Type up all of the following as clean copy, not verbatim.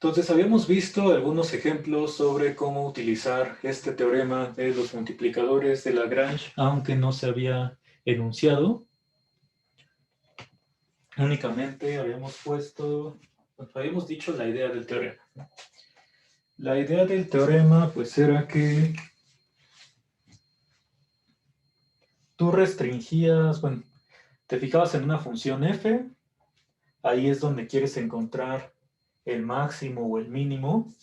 Entonces, habíamos visto algunos ejemplos sobre cómo utilizar este teorema de los multiplicadores de Lagrange, aunque no se había enunciado. Únicamente habíamos dicho la idea del teorema. La idea del teorema, pues, era que tú restringías, bueno, te fijabas en una función f, ahí es donde quieres encontrar el máximo o el mínimo,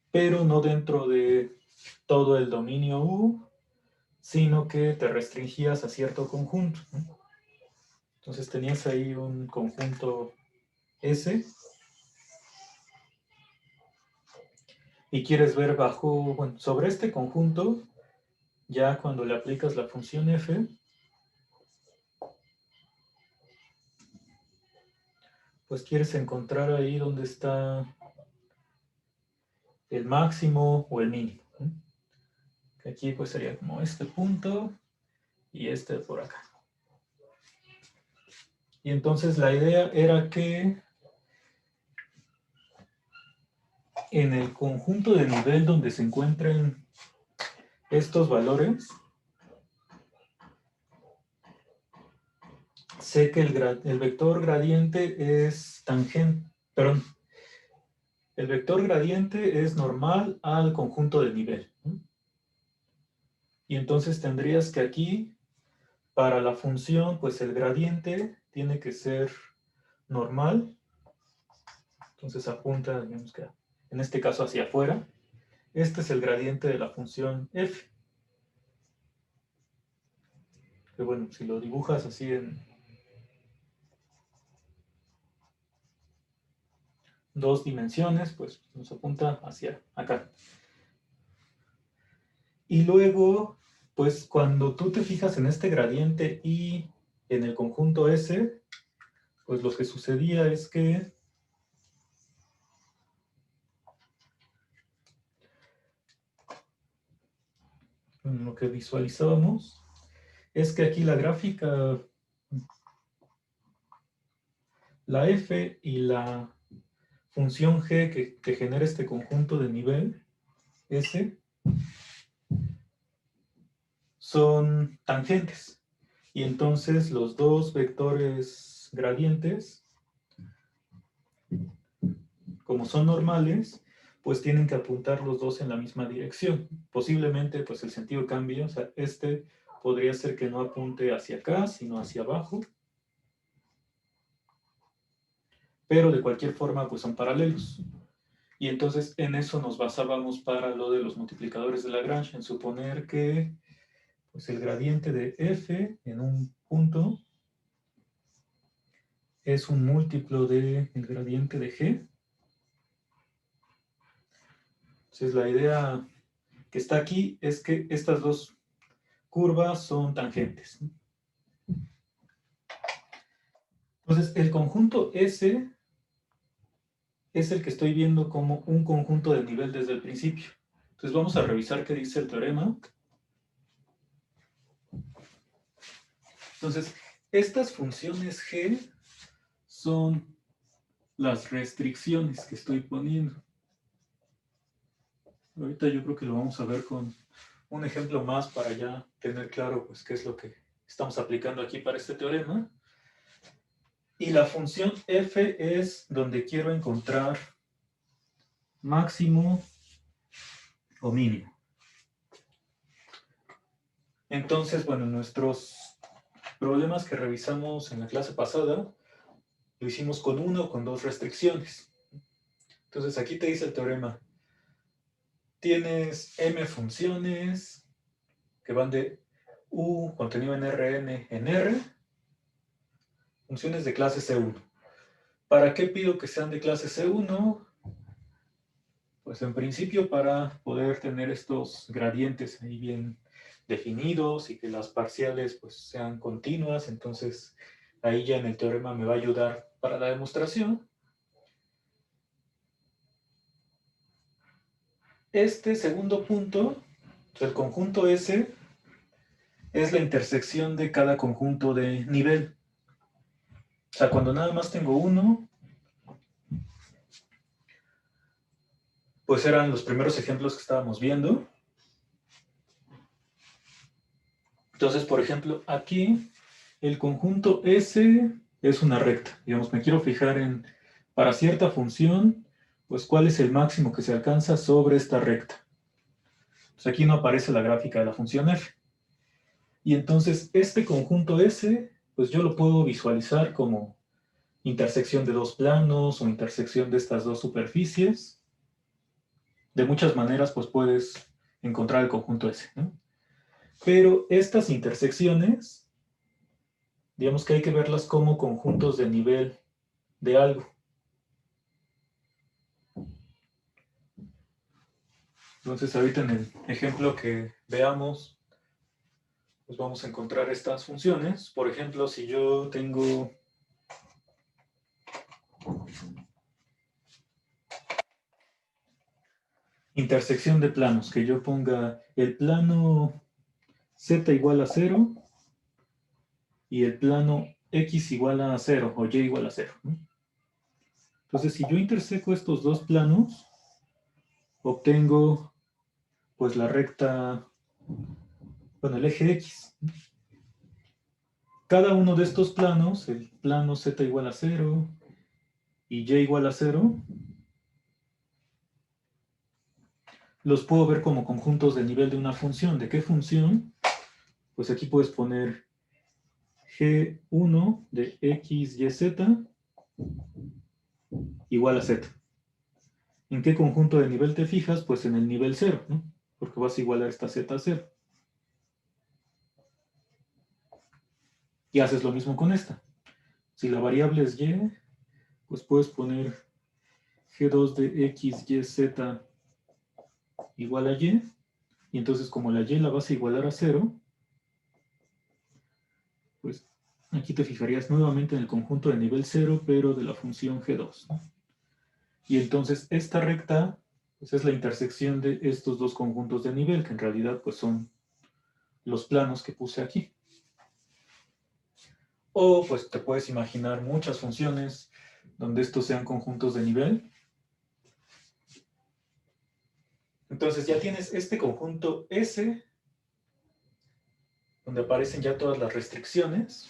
pero no dentro de todo el dominio U, sino que te restringías a cierto conjunto, ¿no? Entonces tenías ahí un conjunto S y quieres ver bueno, sobre este conjunto, ya cuando le aplicas la función f, pues quieres encontrar ahí donde está el máximo o el mínimo, ¿no? Que aquí pues sería como este punto y este por acá. Y entonces la idea era que en el conjunto de nivel donde se encuentren estos valores, sé que el vector gradiente es tangente, perdón, el vector gradiente es normal al conjunto de nivel, ¿no? Y entonces tendrías que aquí, para la función, pues el gradiente tiene que ser normal. Entonces apunta, digamos que en este caso hacia afuera. Este es el gradiente de la función f. Que bueno, si lo dibujas así en dos dimensiones, pues nos apunta hacia acá. Y luego, pues cuando tú te fijas en este gradiente y en el conjunto S, pues lo que sucedía es que lo que visualizábamos es que aquí la gráfica, la f y la función g que genera este conjunto de nivel S son tangentes. Y entonces los dos vectores gradientes, como son normales, pues tienen que apuntar los dos en la misma dirección. Posiblemente pues el sentido cambie, o sea, este podría ser que no apunte hacia acá, sino hacia abajo. Pero de cualquier forma pues son paralelos. Y entonces en eso nos basábamos para lo de los multiplicadores de Lagrange, en suponer que pues el gradiente de f en un punto es un múltiplo del gradiente de g. Entonces la idea que está aquí es que estas dos curvas son tangentes. Entonces el conjunto S es el que estoy viendo como un conjunto de nivel desde el principio. Entonces vamos a revisar qué dice el teorema. Entonces, estas funciones G son las restricciones que estoy poniendo. Ahorita yo creo que lo vamos a ver con un ejemplo más para ya tener claro pues, qué es lo que estamos aplicando aquí para este teorema. Y la función f es donde quiero encontrar máximo o mínimo. Entonces, bueno, nuestros problemas que revisamos en la clase pasada lo hicimos con una o con dos restricciones. Entonces aquí te dice el teorema. Tienes m funciones que van de u contenido en Rn en R, funciones de clase C1. ¿Para qué pido que sean de clase C1? Pues en principio para poder tener estos gradientes ahí bien definidos y que las parciales pues sean continuas. Entonces ahí ya en el teorema me va a ayudar para la demostración. Este segundo punto, el conjunto S, es la intersección de cada conjunto de nivel. O sea, cuando nada más tengo uno, pues eran los primeros ejemplos que estábamos viendo. Entonces, por ejemplo, aquí el conjunto S es una recta. Digamos, me quiero fijar en, para cierta función, pues cuál es el máximo que se alcanza sobre esta recta. Pues aquí no aparece la gráfica de la función f. Y entonces este conjunto S, pues yo lo puedo visualizar como intersección de dos planos o intersección de estas dos superficies. De muchas maneras, pues puedes encontrar el conjunto S, ¿no? Pero estas intersecciones, digamos que hay que verlas como conjuntos de nivel de algo. Entonces, ahorita en el ejemplo que veamos, pues vamos a encontrar estas funciones. Por ejemplo, si yo tengo intersección de planos, que yo ponga el plano z igual a 0 y el plano x igual a 0 o y igual a 0, ¿no? Entonces, si yo interseco estos dos planos, obtengo pues la recta, bueno, el eje X. Cada uno de estos planos, el plano z igual a 0 y y igual a 0, los puedo ver como conjuntos de nivel de una función. ¿De qué función? Pues aquí puedes poner G1 de x, y, z igual a z. ¿En qué conjunto de nivel te fijas? Pues en el nivel 0, ¿no? Porque vas a igualar esta z a 0. Y haces lo mismo con esta. Si la variable es y, pues puedes poner G2 de x, y, z igual a y. Y entonces como la y la vas a igualar a 0, pues aquí te fijarías nuevamente en el conjunto de nivel 0, pero de la función G2, ¿no? Y entonces esta recta pues es la intersección de estos dos conjuntos de nivel, que en realidad pues son los planos que puse aquí. O pues te puedes imaginar muchas funciones donde estos sean conjuntos de nivel. Entonces ya tienes este conjunto S, donde aparecen ya todas las restricciones.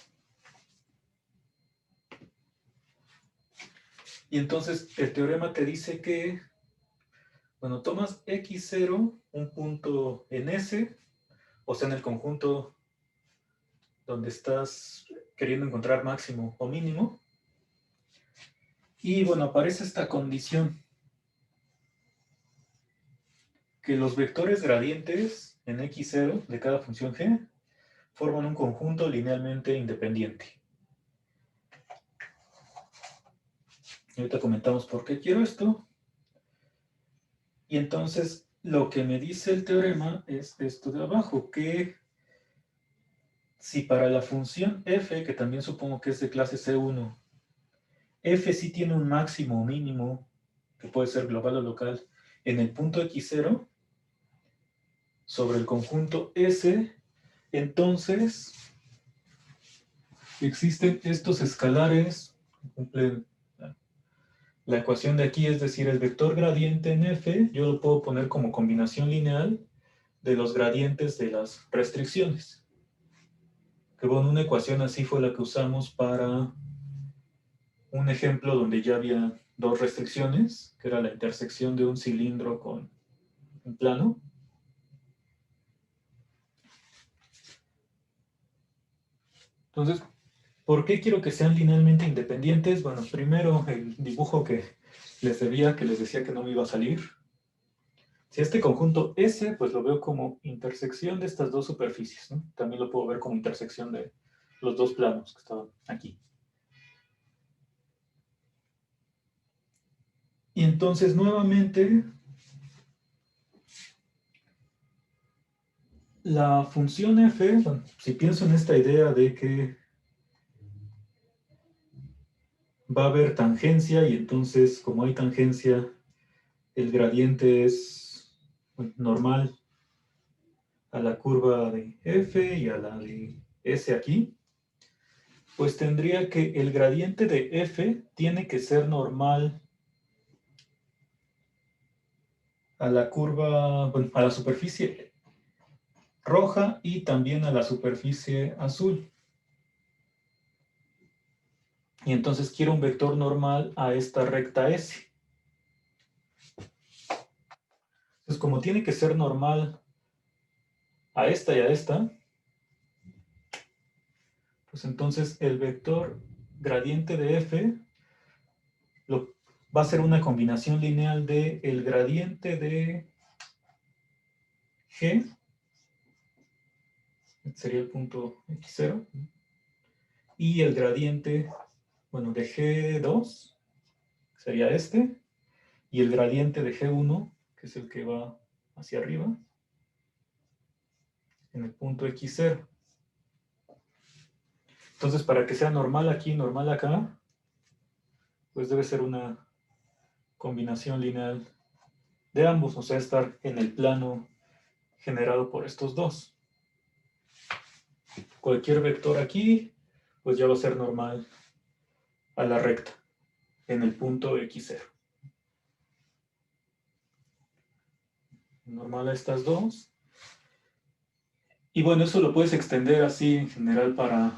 Y entonces el teorema te dice que, bueno, tomas x0, un punto en S, o sea, en el conjunto donde estás queriendo encontrar máximo o mínimo. Y bueno, aparece esta condición, que los vectores gradientes en x0 de cada función g forman un conjunto linealmente independiente. Y ahorita comentamos por qué quiero esto. Y entonces lo que me dice el teorema es esto de abajo, que si para la función f, que también supongo que es de clase C1, f sí tiene un máximo o mínimo, que puede ser global o local, en el punto x0, sobre el conjunto S, entonces existen estos escalares que cumplen la ecuación de aquí, es decir, el vector gradiente en f, yo lo puedo poner como combinación lineal de los gradientes de las restricciones. Que bueno, una ecuación así fue la que usamos para un ejemplo donde ya había dos restricciones, que era la intersección de un cilindro con un plano. Entonces, ¿por qué quiero que sean linealmente independientes? Bueno, primero el dibujo que les debía, que les decía que no me iba a salir. Si este conjunto S, pues lo veo como intersección de estas dos superficies, ¿no? También lo puedo ver como intersección de los dos planos que estaban aquí. Y entonces, nuevamente, la función f, bueno, si pienso en esta idea de que va a haber tangencia y entonces, como hay tangencia, el gradiente es normal a la curva de f y a la de s aquí, pues tendría que el gradiente de f tiene que ser normal a la curva, bueno, a la superficie roja y también a la superficie azul. Y entonces quiero un vector normal a esta recta S. Entonces, como tiene que ser normal a esta y a esta, pues entonces el vector gradiente de F va a ser una combinación lineal de el gradiente de G, sería el punto X0, y el gradiente, bueno, de G2, sería este, y el gradiente de G1, que es el que va hacia arriba, en el punto X0. Entonces, para que sea normal aquí, normal acá, pues debe ser una combinación lineal de ambos, o sea, estar en el plano generado por estos dos. Cualquier vector aquí, pues ya va a ser normal a la recta, en el punto X0. Normal a estas dos. Y bueno, eso lo puedes extender así en general para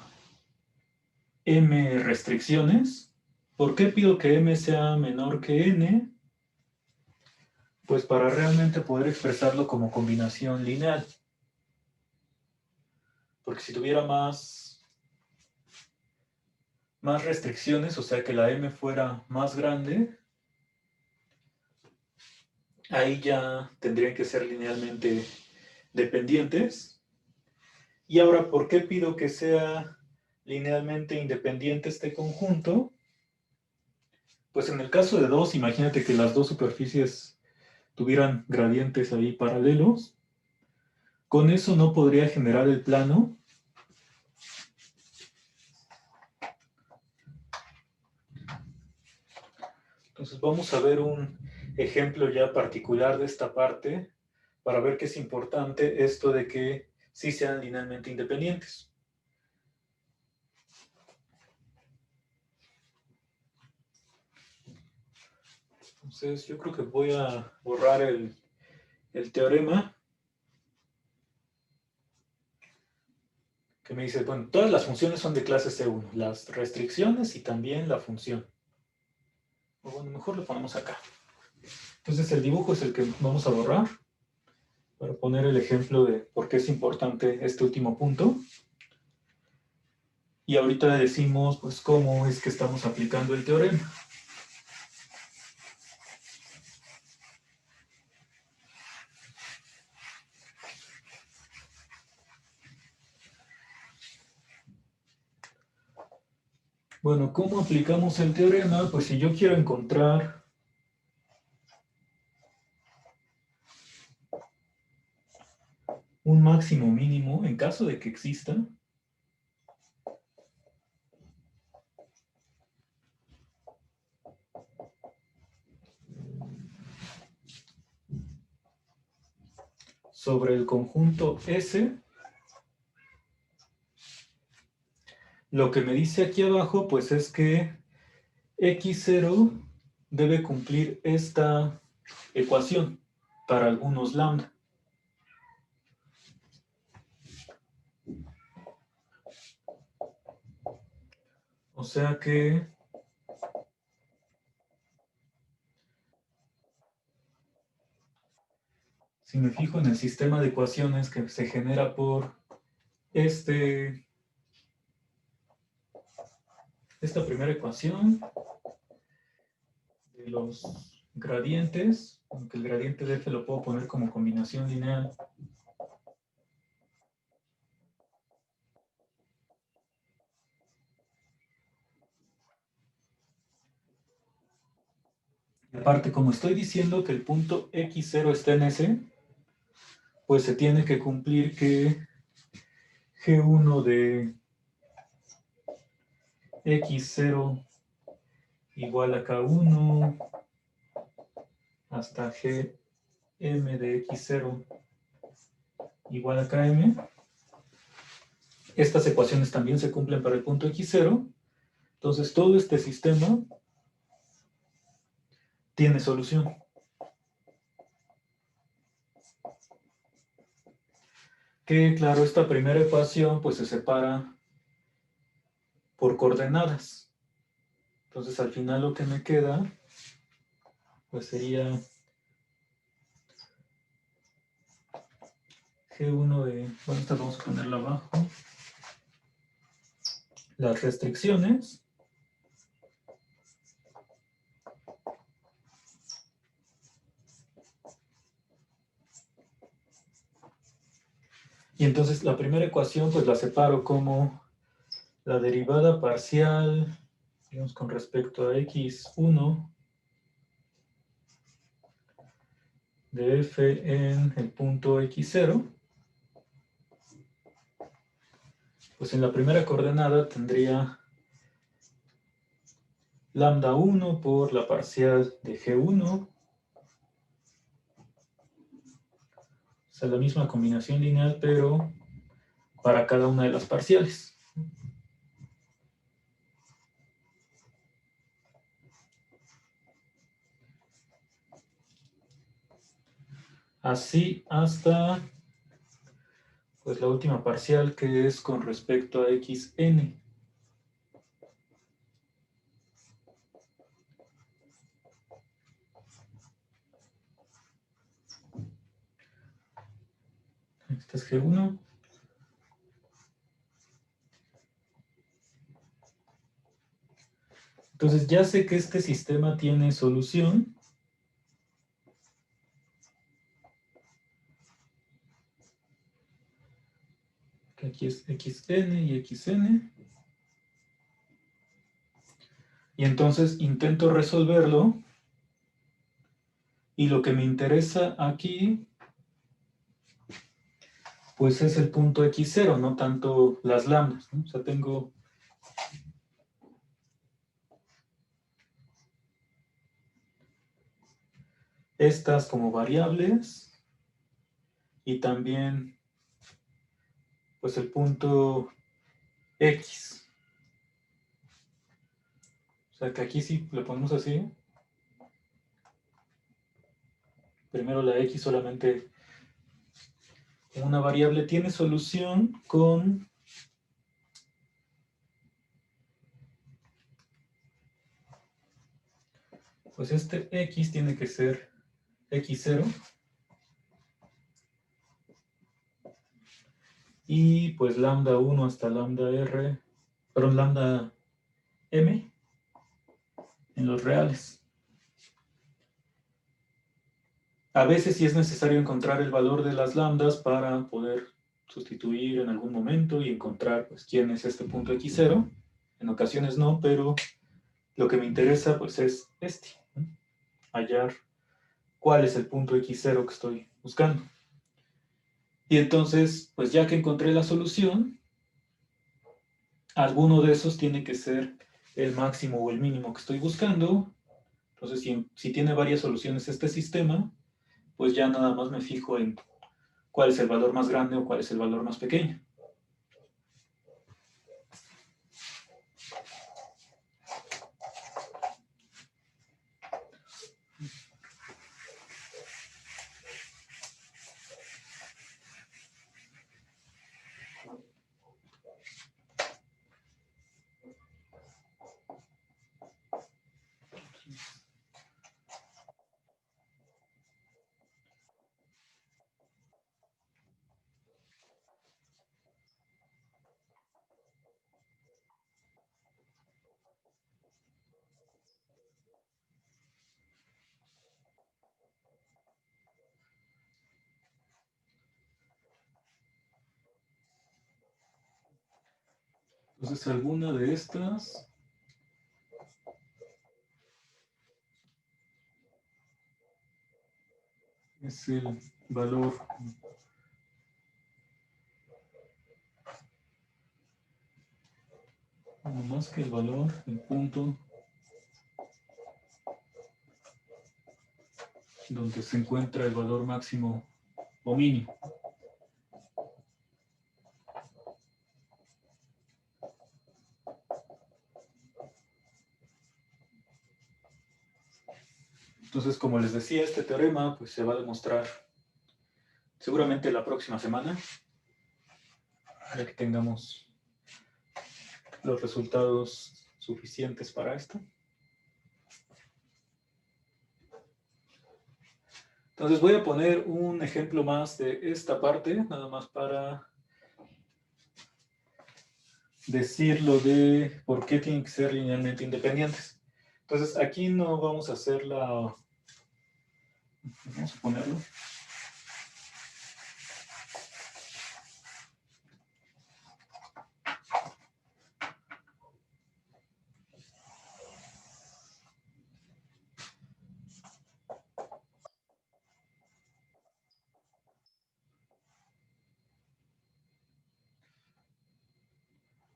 M restricciones. ¿Por qué pido que M sea menor que N? Pues para realmente poder expresarlo como combinación lineal. Porque si tuviera más restricciones, o sea que la M fuera más grande, ahí ya tendrían que ser linealmente dependientes. Y ahora, ¿por qué pido que sea linealmente independiente este conjunto? Pues en el caso de dos, imagínate que las dos superficies tuvieran gradientes ahí paralelos. Con eso no podría generar el plano. Entonces vamos a ver un ejemplo ya particular de esta parte para ver que es importante esto de que sí sean linealmente independientes. Entonces yo creo que voy a borrar el teorema que me dice, bueno, todas las funciones son de clase C1, las restricciones y también la función. O bueno, mejor lo ponemos acá. Entonces el dibujo es el que vamos a borrar para poner el ejemplo de por qué es importante este último punto. Y ahorita decimos, pues, cómo es que estamos aplicando el teorema. Bueno, ¿cómo aplicamos el teorema? Pues si yo quiero encontrar un máximo mínimo, en caso de que exista, sobre el conjunto S, lo que me dice aquí abajo, pues es que X0 debe cumplir esta ecuación para algunos lambda. O sea que si me fijo en el sistema de ecuaciones que se genera por esta primera ecuación de los gradientes, aunque el gradiente de F lo puedo poner como combinación lineal. Y aparte, como estoy diciendo que el punto X0 está en S, pues se tiene que cumplir que G1 de X0 igual a K1 hasta Gm de X0 igual a Km. Estas ecuaciones también se cumplen para el punto X0. Entonces todo este sistema tiene solución. que, claro, esta primera ecuación pues se separa por coordenadas. Entonces, al final lo que me queda pues sería G1 de... Bueno, esta vamos a ponerla abajo. Las restricciones. Y entonces la primera ecuación pues la separo como la derivada parcial, digamos, con respecto a x1 de f en el punto x0. Pues en la primera coordenada tendría lambda 1 por la parcial de g1. O sea, la misma combinación lineal, pero para cada una de las parciales. Así hasta pues la última parcial, que es con respecto a xn. Este es G1. Entonces ya sé que este sistema tiene solución. Que aquí es xn y xn. Y entonces intento resolverlo. Y lo que me interesa aquí pues es el punto x0, no tanto las lambdas, ¿no? O sea, tengo estas como variables y también pues el punto x. O sea, que aquí sí lo ponemos así. Primero la x solamente una variable tiene solución con pues este x tiene que ser x0 y pues lambda 1 hasta lambda r, perdón, lambda m en los reales. A veces sí es necesario encontrar el valor de las lambdas para poder sustituir en algún momento y encontrar pues quién es este punto x0. En ocasiones no, pero lo que me interesa pues es este, ¿no? Hallar cuál es el punto x0 que estoy buscando. Y entonces, pues ya que encontré la solución, alguno de esos tiene que ser el máximo o el mínimo que estoy buscando. Entonces, si tiene varias soluciones este sistema, pues ya nada más me fijo en cuál es el valor más grande o cuál es el valor más pequeño. Entonces, alguna de estas es el valor no más que el valor, el punto donde se encuentra el valor máximo o mínimo. Entonces, como les decía, este teorema pues se va a demostrar seguramente la próxima semana. ya que tengamos los resultados suficientes para esto. Entonces voy a poner un ejemplo más de esta parte, nada más para decir lo de por qué tienen que ser linealmente independientes. Entonces aquí no vamos a hacer la... Vamos a ponerlo.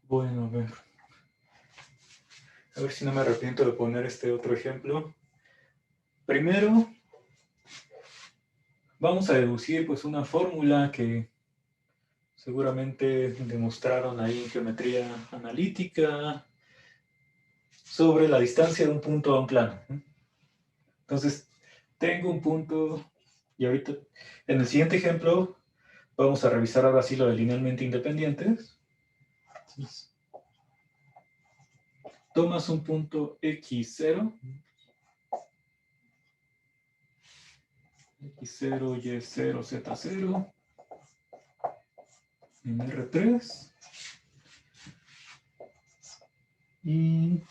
Bueno, a ver si no me arrepiento de poner este otro ejemplo. Primero, vamos a deducir pues una fórmula que seguramente demostraron ahí en geometría analítica sobre la distancia de un punto a un plano. Entonces, tengo un punto y ahorita, en el siguiente ejemplo, vamos a revisar ahora sí lo de linealmente independientes. Entonces, tomas un punto X0, X0, Y0, Z0, en R3, y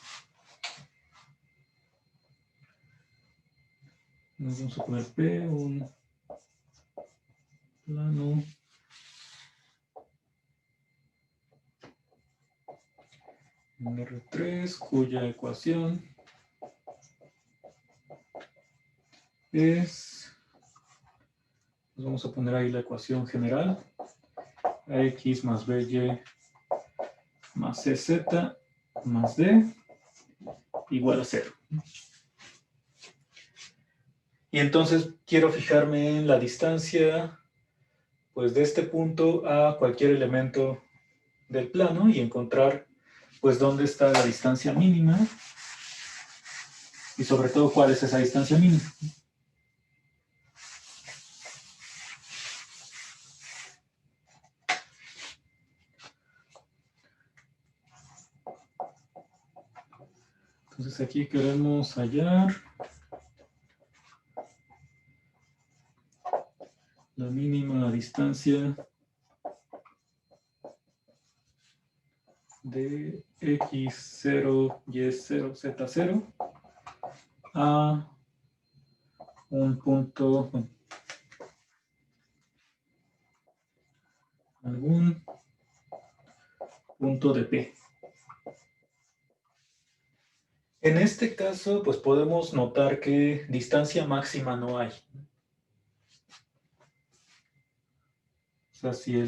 nos vamos a poner P, un plano en R3, cuya ecuación es, nos vamos a poner ahí la ecuación general, AX más BY más CZ más D igual a 0. Y entonces quiero fijarme en la distancia pues, de este punto a cualquier elemento del plano y encontrar pues dónde está la distancia mínima y sobre todo cuál es esa distancia mínima. Entonces aquí queremos hallar la mínima distancia de X0, Y0, Z0 a un punto, bueno, algún punto de P. En este caso, pues podemos notar que distancia máxima no hay. O sea, si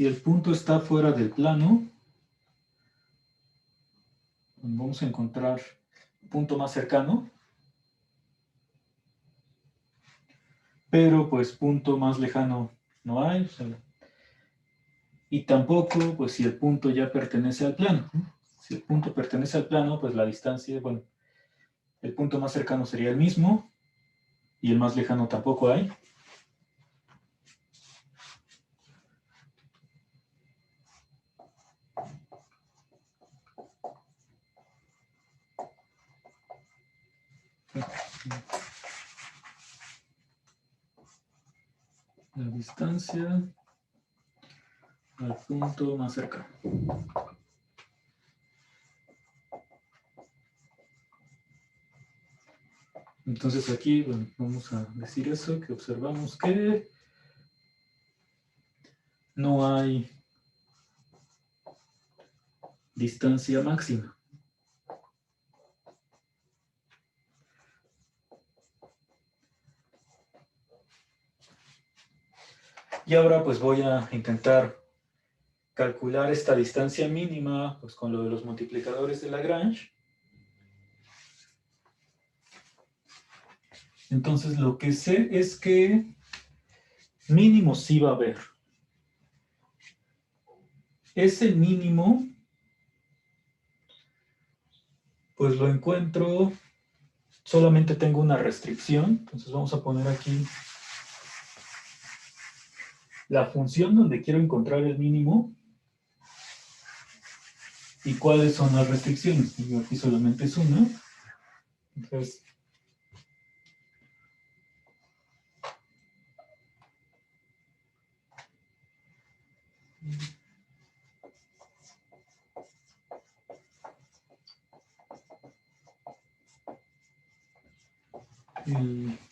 el punto está fuera del plano, vamos a encontrar un punto más cercano, pero pues punto más lejano no hay. O sea, y tampoco, pues si el punto ya pertenece al plano. Si el punto pertenece al plano, pues la distancia, bueno, el punto más cercano sería el mismo y el más lejano tampoco hay. La distancia al punto más cercano. Entonces aquí, bueno, vamos a decir eso, que observamos que no hay distancia máxima. Y ahora pues voy a intentar calcular esta distancia mínima pues con lo de los multiplicadores de Lagrange. Entonces lo que sé es que mínimo sí va a haber. Ese mínimo pues lo encuentro, solamente tengo una restricción, entonces vamos a poner aquí la función donde quiero encontrar el mínimo y cuáles son las restricciones. Y aquí solamente es una. Entonces,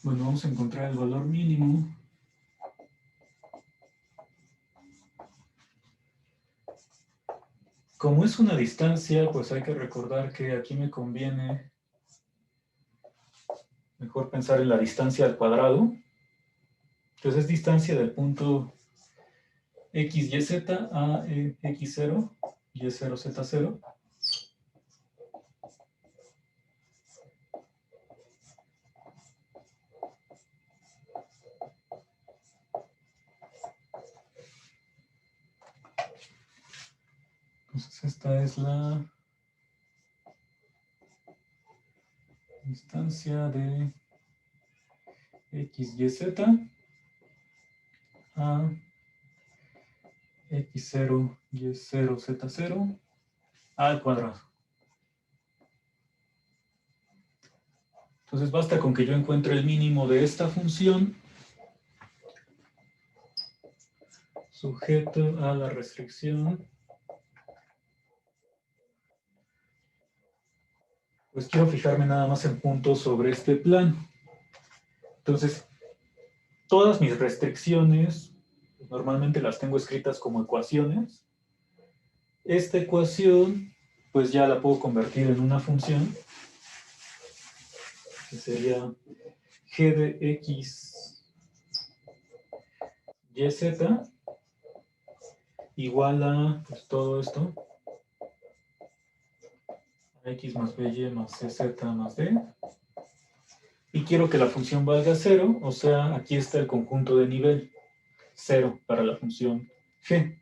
bueno, vamos a encontrar el valor mínimo. Como es una distancia, pues hay que recordar que aquí me conviene mejor pensar en la distancia al cuadrado. Entonces es distancia del punto x, y, z a x0, y0, z0. Entonces esta es la distancia de x, y, z a x0, y0, z0 al cuadrado. Entonces basta con que yo encuentre el mínimo de esta función sujeto a la restricción. Pues quiero fijarme nada más en puntos sobre este plan. Entonces, todas mis restricciones, normalmente las tengo escritas como ecuaciones. Esta ecuación, pues ya la puedo convertir en una función, que sería g de x, y, z, igual a, pues todo esto, x más by más cz más d. Y quiero que la función valga 0, o sea, aquí está el conjunto de nivel 0 para la función g.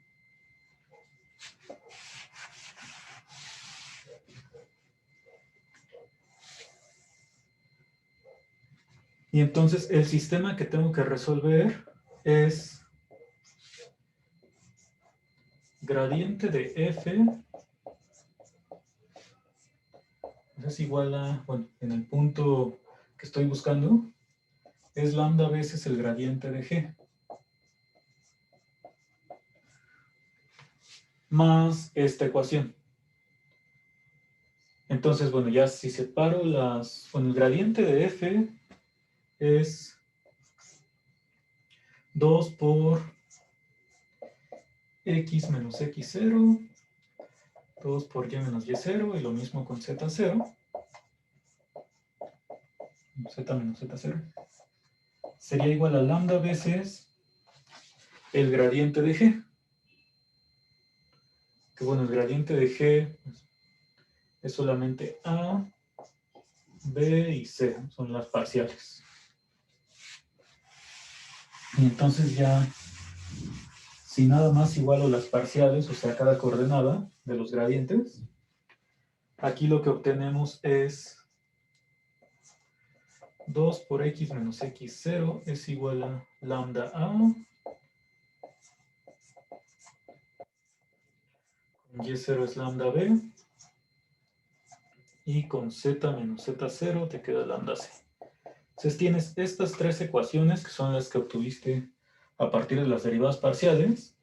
Y entonces el sistema que tengo que resolver es gradiente de f es igual a, bueno, en el punto que estoy buscando, es lambda veces el gradiente de g. Más esta ecuación. Entonces, bueno, ya si separo las, bueno, el gradiente de f es 2 por x menos x0, 2 por y menos y0, y lo mismo con z0, z menos z0, sería igual a lambda veces el gradiente de g. Que bueno, el gradiente de g pues, es solamente a, b y c, son las parciales. Y entonces ya, si nada más igualo las parciales, o sea, cada coordenada de los gradientes, aquí lo que obtenemos es 2 por x menos x0 es igual a lambda a, con y0 es lambda b, y con z menos z0 te queda lambda c. Entonces tienes estas tres ecuaciones que son las que obtuviste a partir de las derivadas parciales,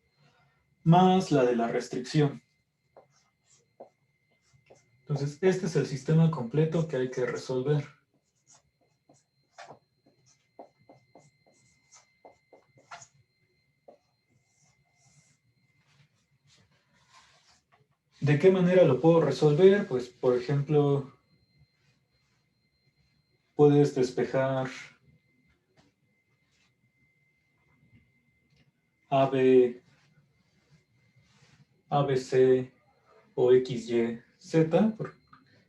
más la de la restricción. Entonces este es el sistema completo que hay que resolver. ¿De qué manera lo puedo resolver? Pues, por ejemplo, puedes despejar AB, ABC o XY, Z.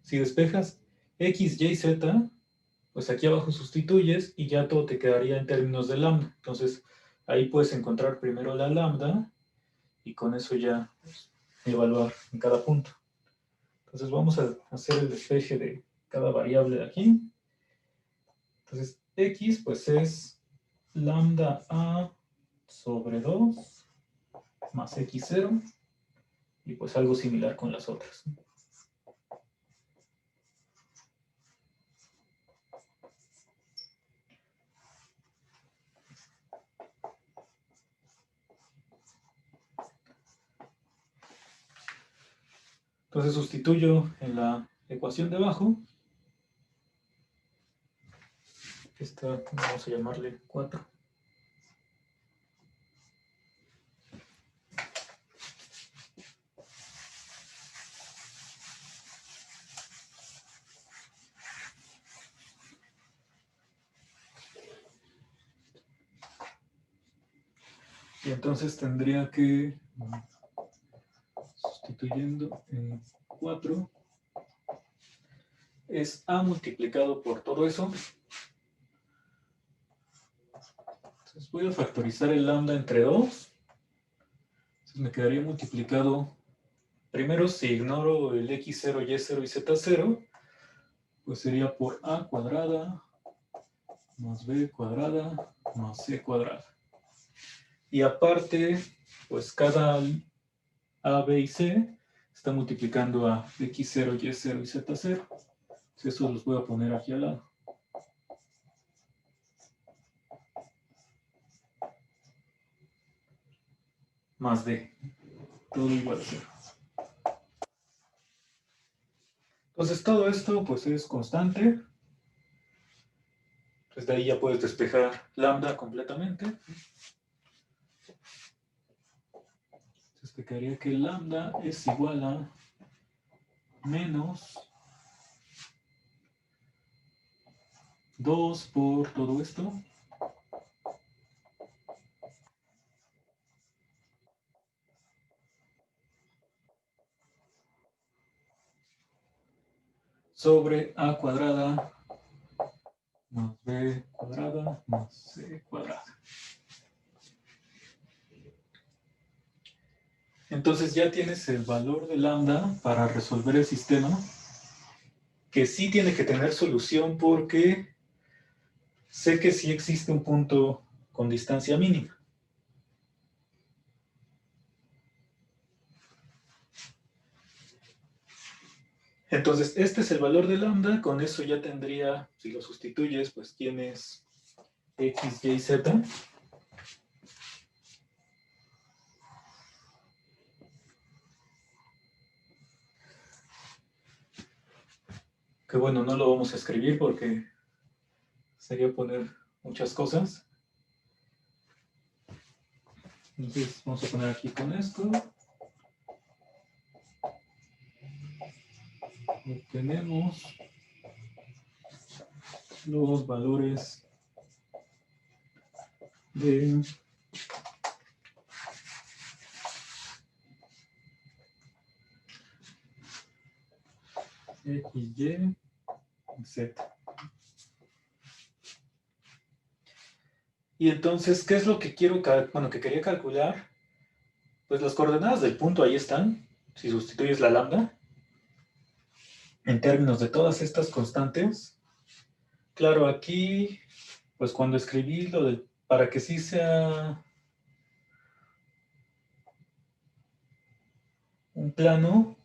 Si despejas X, Y, Z, pues aquí abajo sustituyes y ya todo te quedaría en términos de lambda. Entonces, ahí puedes encontrar primero la lambda y con eso ya pues, evaluar en cada punto. Entonces, vamos a hacer el despeje de cada variable de aquí. Entonces, X pues es lambda A sobre 2 más x0 y pues algo similar con las otras. Entonces sustituyo en la ecuación de abajo. Esta vamos a llamarle 4. Y entonces tendría que, sustituyendo en 4, es A multiplicado por todo eso. Entonces voy a factorizar el lambda entre 2. Entonces me quedaría multiplicado, primero si ignoro el x0, y0 y z0, pues sería por A cuadrada más B cuadrada más C cuadrada. Y aparte, pues cada A, B y C está multiplicando a x0, y0 y z0. Entonces eso los voy a poner aquí al lado. Más D. Todo igual a 0. Entonces todo esto pues es constante. Entonces de ahí ya puedes despejar lambda completamente. Entonces te quedaría que lambda es igual a menos 2 por todo esto. Sobre A cuadrada más B cuadrada más C cuadrada. Entonces ya tienes el valor de lambda para resolver el sistema, que sí tiene que tener solución porque sé que sí existe un punto con distancia mínima. Entonces, este es el valor de lambda, con eso ya tendría, si lo sustituyes, pues tienes x, y, z. Que bueno, no lo vamos a escribir porque sería poner muchas cosas. Entonces, vamos a poner aquí con esto. Obtenemos los valores de x, y, z. Y entonces, ¿qué es lo que quiero, que quería calcular? Pues las coordenadas del punto ahí están, si sustituyes la lambda. En términos de todas estas constantes. Claro, aquí, pues cuando escribí lo del, para que sí sea un plano,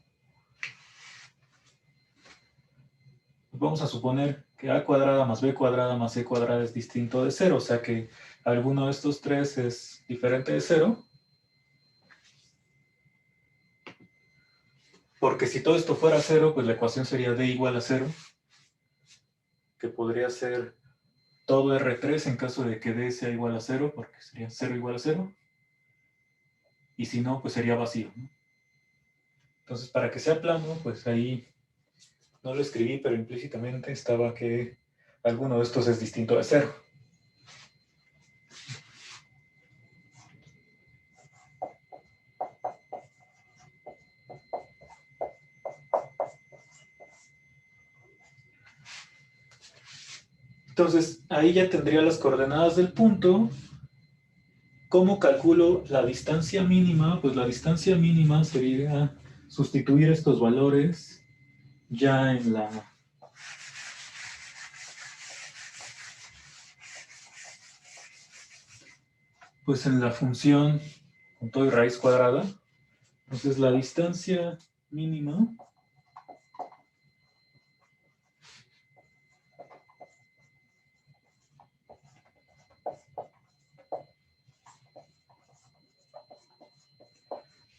vamos a suponer que a cuadrada más b cuadrada más c cuadrada es distinto de 0, o sea que alguno de estos tres es diferente de 0. Porque si todo esto fuera 0, pues la ecuación sería d igual a 0, que podría ser todo R3 en caso de que d sea igual a 0, porque sería 0 igual a 0. Y si no, pues sería vacío, ¿no? Entonces, para que sea plano, pues ahí no lo escribí, pero implícitamente estaba que alguno de estos es distinto de 0. Entonces, ahí ya tendría las coordenadas del punto. ¿Cómo calculo la distancia mínima? Pues la distancia mínima sería sustituir estos valores ya en la... Pues en la función con todo y raíz cuadrada, entonces la distancia mínima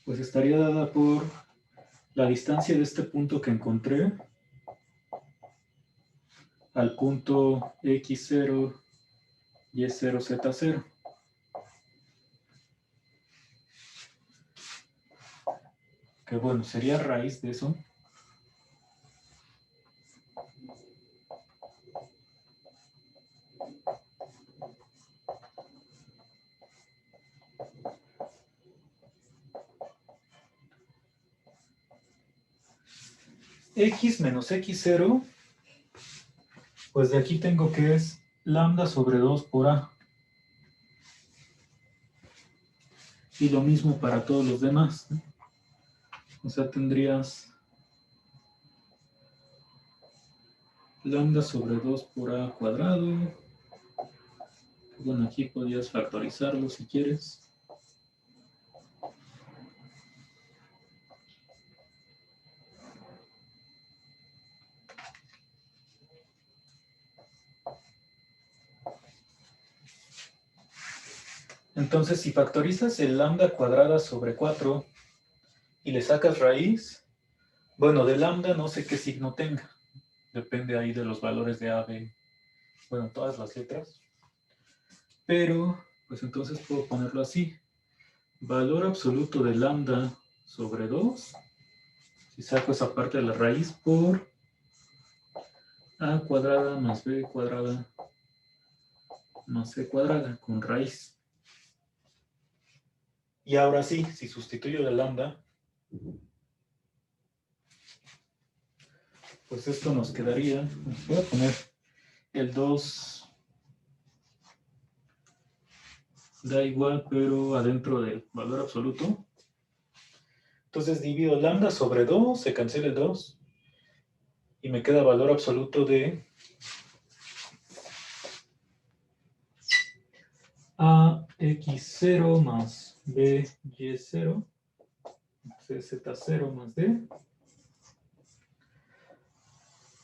pues estaría dada por la distancia de este punto que encontré al punto x0, y0, z0. Que bueno, sería raíz de eso. X menos x0, pues de aquí tengo que es lambda sobre 2 por a. Y lo mismo para todos los demás, ¿no? O sea, tendrías lambda sobre 2 por a cuadrado. Bueno, aquí podrías factorizarlo si quieres. Entonces, si factorizas el lambda cuadrada sobre 4 y le sacas raíz, bueno, de lambda no sé qué signo tenga. Depende ahí de los valores de a, b, bueno, todas las letras. Pero, pues entonces puedo ponerlo así. Valor absoluto de lambda sobre 2, si saco esa parte de la raíz, por a cuadrada más b cuadrada más c cuadrada con raíz. Y ahora sí, si sustituyo la lambda, pues esto nos quedaría, voy a poner el 2, da igual, pero adentro del valor absoluto. Entonces divido lambda sobre 2, se cancela el 2, y me queda valor absoluto de a x0 más b y0, c z0 más d.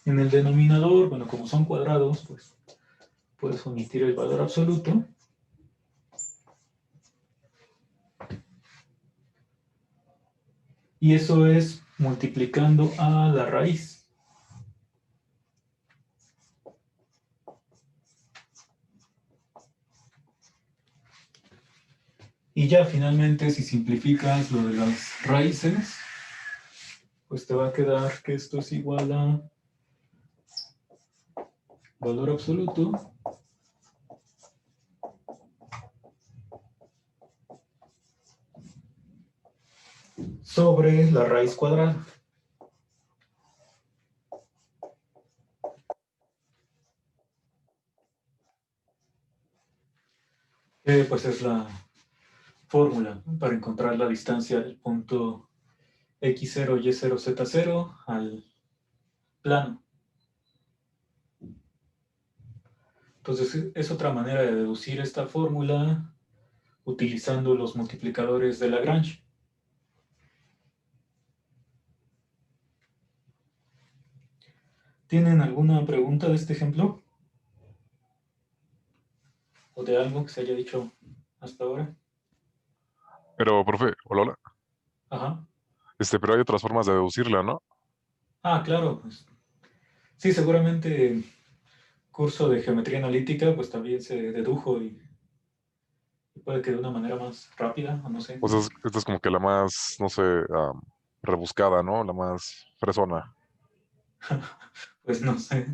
En el denominador, bueno, como son cuadrados, pues puedes omitir el valor absoluto. Y eso es multiplicando a la raíz. Y ya finalmente, si simplificas lo de las raíces, pues te va a quedar que esto es igual a valor absoluto sobre la raíz cuadrada. Pues es la fórmula para encontrar la distancia del punto x0, y0, z0 al plano. Entonces es otra manera de deducir esta fórmula utilizando los multiplicadores de Lagrange. ¿Tienen alguna pregunta de este ejemplo? ¿O de algo que se haya dicho hasta ahora? Pero, profe, hola, hola. Ajá. Pero hay otras formas de deducirla, ¿no? Ah, claro, pues. Sí, seguramente curso de geometría analítica, pues también se dedujo y puede que de una manera más rápida, o no sé. O sea, esta es como que la más, no sé, rebuscada, ¿no? La más fresona. Pues no sé.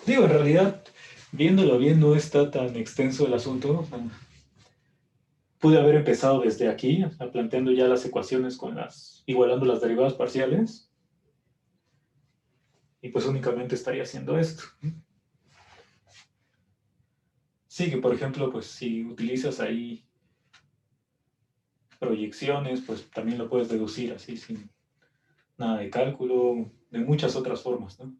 Digo, en realidad, viendo está tan extenso el asunto, o sea, pude haber empezado desde aquí, o sea, planteando ya las ecuaciones con igualando las derivadas parciales, y pues únicamente estaría haciendo esto. Sí, que por ejemplo, pues si utilizas ahí proyecciones, pues también lo puedes deducir así, sin nada de cálculo, de muchas otras formas, ¿no?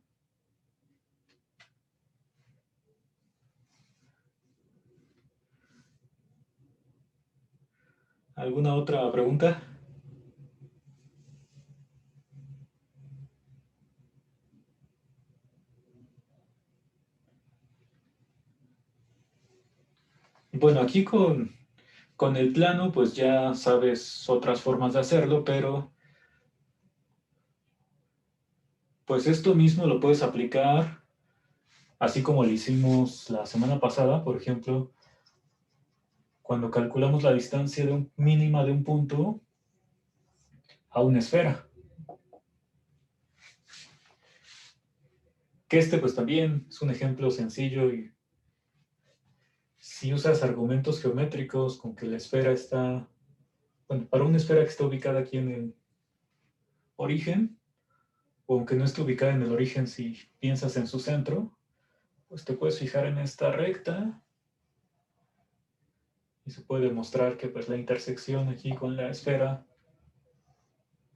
¿Alguna otra pregunta? Bueno, aquí con el plano, pues ya sabes otras formas de hacerlo, pero pues esto mismo lo puedes aplicar así como lo hicimos la semana pasada, por ejemplo, cuando calculamos la distancia mínima de un punto a una esfera. Que este pues también es un ejemplo sencillo y si usas argumentos geométricos con que la esfera está, bueno, para una esfera que está ubicada aquí en el origen, o aunque no esté ubicada en el origen, si piensas en su centro, pues te puedes fijar en esta recta y se puede demostrar que pues la intersección aquí con la esfera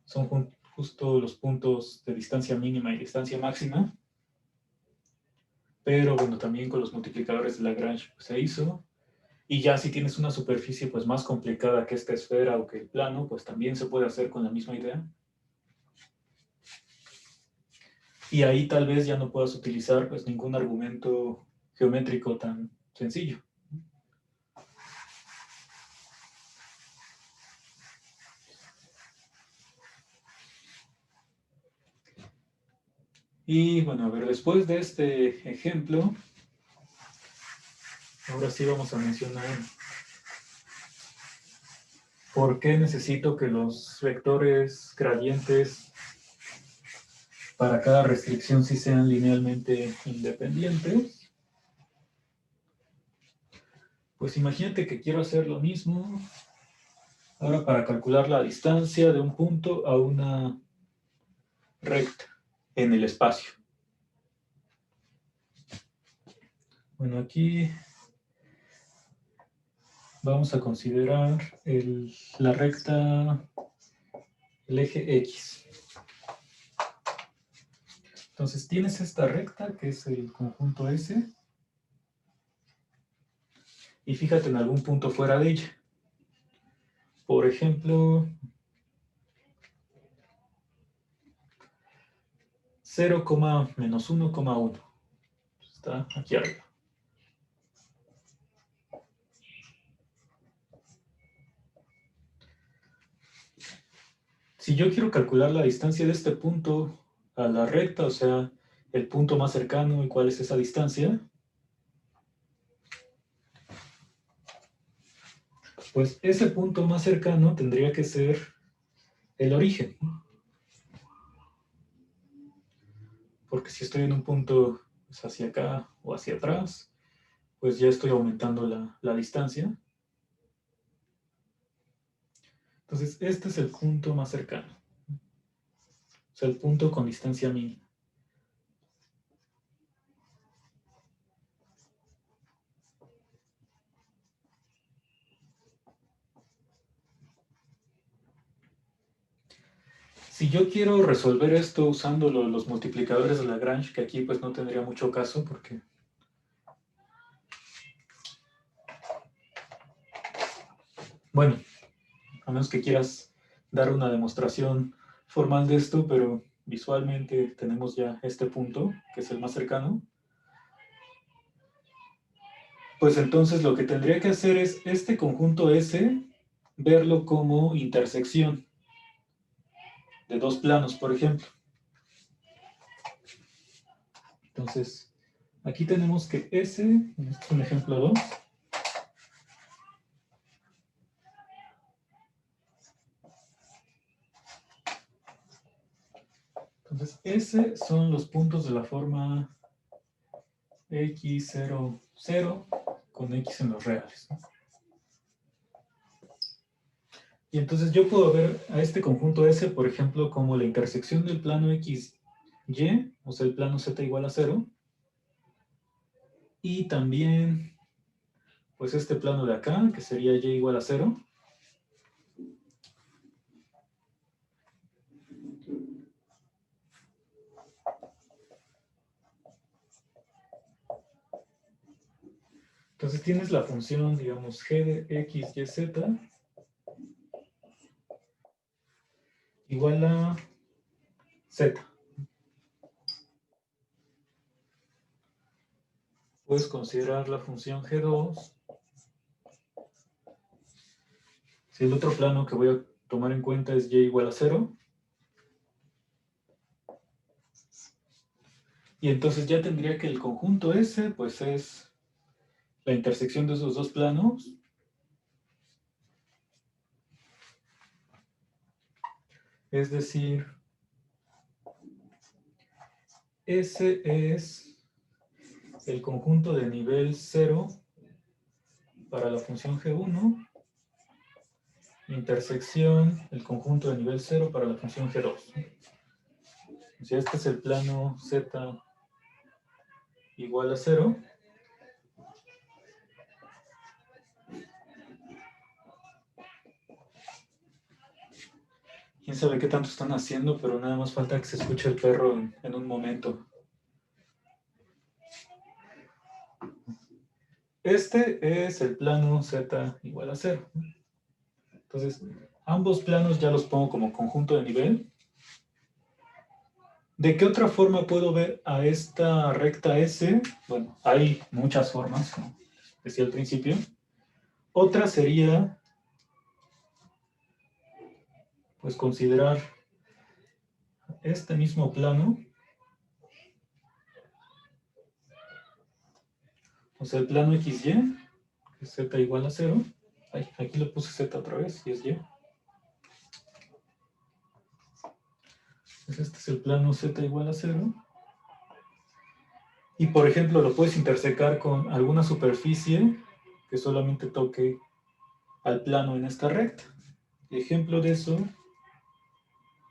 son justo los puntos de distancia mínima y distancia máxima. Pero bueno, también con los multiplicadores de Lagrange pues, se hizo. Y ya si tienes una superficie pues más complicada que esta esfera o que el plano, pues también se puede hacer con la misma idea. Y ahí tal vez ya no puedas utilizar pues ningún argumento geométrico tan sencillo. Y bueno, a ver, después de este ejemplo, ahora sí vamos a mencionar por qué necesito que los vectores gradientes para cada restricción sí sean linealmente independientes. Pues imagínate que quiero hacer lo mismo ahora para calcular la distancia de un punto a una recta en el espacio. Bueno, aquí vamos a considerar la recta, el eje X. Entonces tienes esta recta que es el conjunto S y fíjate en algún punto fuera de ella. Por ejemplo, 0, menos 1,1. Está aquí arriba. Si yo quiero calcular la distancia de este punto a la recta, o sea, el punto más cercano y cuál es esa distancia, pues ese punto más cercano tendría que ser el origen. Porque si estoy en un punto pues, hacia acá o hacia atrás, pues ya estoy aumentando la distancia. Entonces, este es el punto más cercano. O sea, el punto con distancia mínima. Si yo quiero resolver esto usando los multiplicadores de Lagrange, que aquí pues no tendría mucho caso porque... Bueno, a menos que quieras dar una demostración formal de esto, pero visualmente tenemos ya este punto, que es el más cercano. Pues entonces lo que tendría que hacer es este conjunto S, verlo como intersección de dos planos, por ejemplo. Entonces, aquí tenemos que S, este es un ejemplo 2, entonces S son los puntos de la forma x0, 0 con x en los reales, ¿no? Y entonces yo puedo ver a este conjunto S, por ejemplo, como la intersección del plano XY, o sea, el plano Z igual a 0, y también, pues este plano de acá, que sería Y igual a 0. Entonces tienes la función, digamos, g de x, y, z, igual a Z. Puedes considerar la función G2. Si el otro plano que voy a tomar en cuenta es y igual a 0. Y entonces ya tendría que el conjunto S, pues es la intersección de esos dos planos. Es decir, S es el conjunto de nivel 0 para la función G1, intersección el conjunto de nivel 0 para la función G2. Si este es el plano Z igual a 0, quién sabe qué tanto están haciendo, pero nada más falta que se escuche el perro en un momento. Este es el plano Z igual a 0. Entonces, ambos planos ya los pongo como conjunto de nivel. ¿De qué otra forma puedo ver a esta recta S? Bueno, hay muchas formas, como decía al principio. Otra sería, pues, considerar este mismo plano, o sea, el plano XY, que es Z igual a 0. Ay, aquí le puse Z otra vez, y es Y. Pues este es el plano Z igual a 0. Y, por ejemplo, lo puedes intersecar con alguna superficie que solamente toque al plano en esta recta. Ejemplo de eso,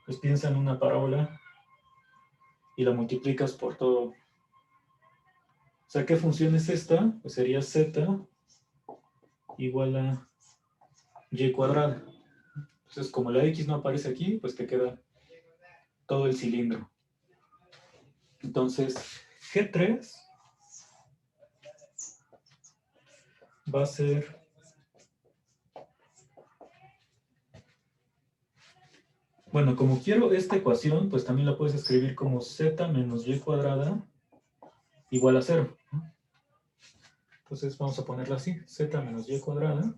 pues piensa en una parábola y la multiplicas por todo. O sea, ¿qué función es esta? Pues sería Z igual a Y cuadrada. Entonces, como la X no aparece aquí, pues te queda todo el cilindro. Entonces, G3 va a ser bueno, como quiero esta ecuación, pues también la puedes escribir como Z menos Y cuadrada igual a 0. Entonces vamos a ponerla así, Z menos Y cuadrada.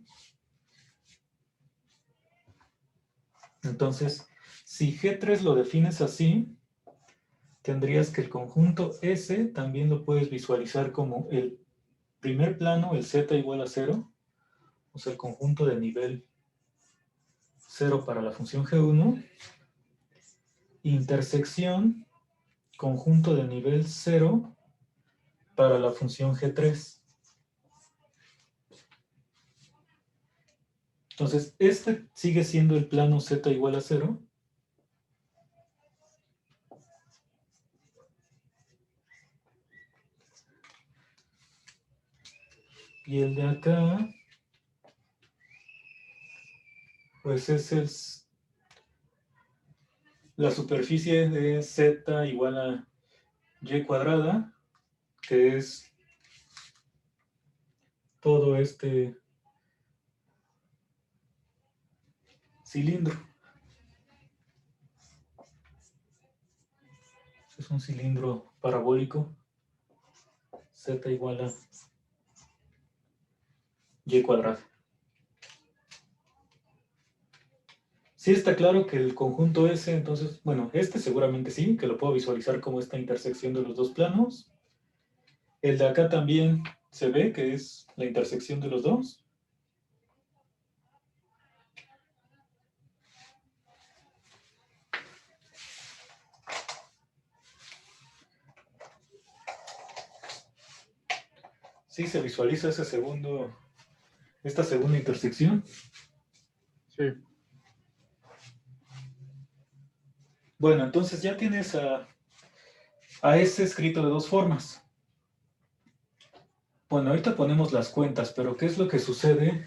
Entonces, si G3 lo defines así, tendrías que el conjunto S también lo puedes visualizar como el primer plano, el Z igual a 0, o sea, el conjunto de nivel 0 para la función G1, intersección, conjunto de nivel 0 para la función G3. Entonces, este sigue siendo el plano Z igual a 0. Y el de acá, pues es la superficie de Z igual a Y cuadrada, que es todo este cilindro. Es un cilindro parabólico. Z igual a Y cuadrada. Sí está claro que el conjunto S, entonces, bueno, este seguramente sí, que lo puedo visualizar como esta intersección de los dos planos. El de acá también se ve que es la intersección de los dos. Sí, se visualiza esta segunda intersección. Sí. Bueno, entonces ya tienes a S escrito de dos formas. Bueno, ahorita ponemos las cuentas, pero ¿qué es lo que sucede?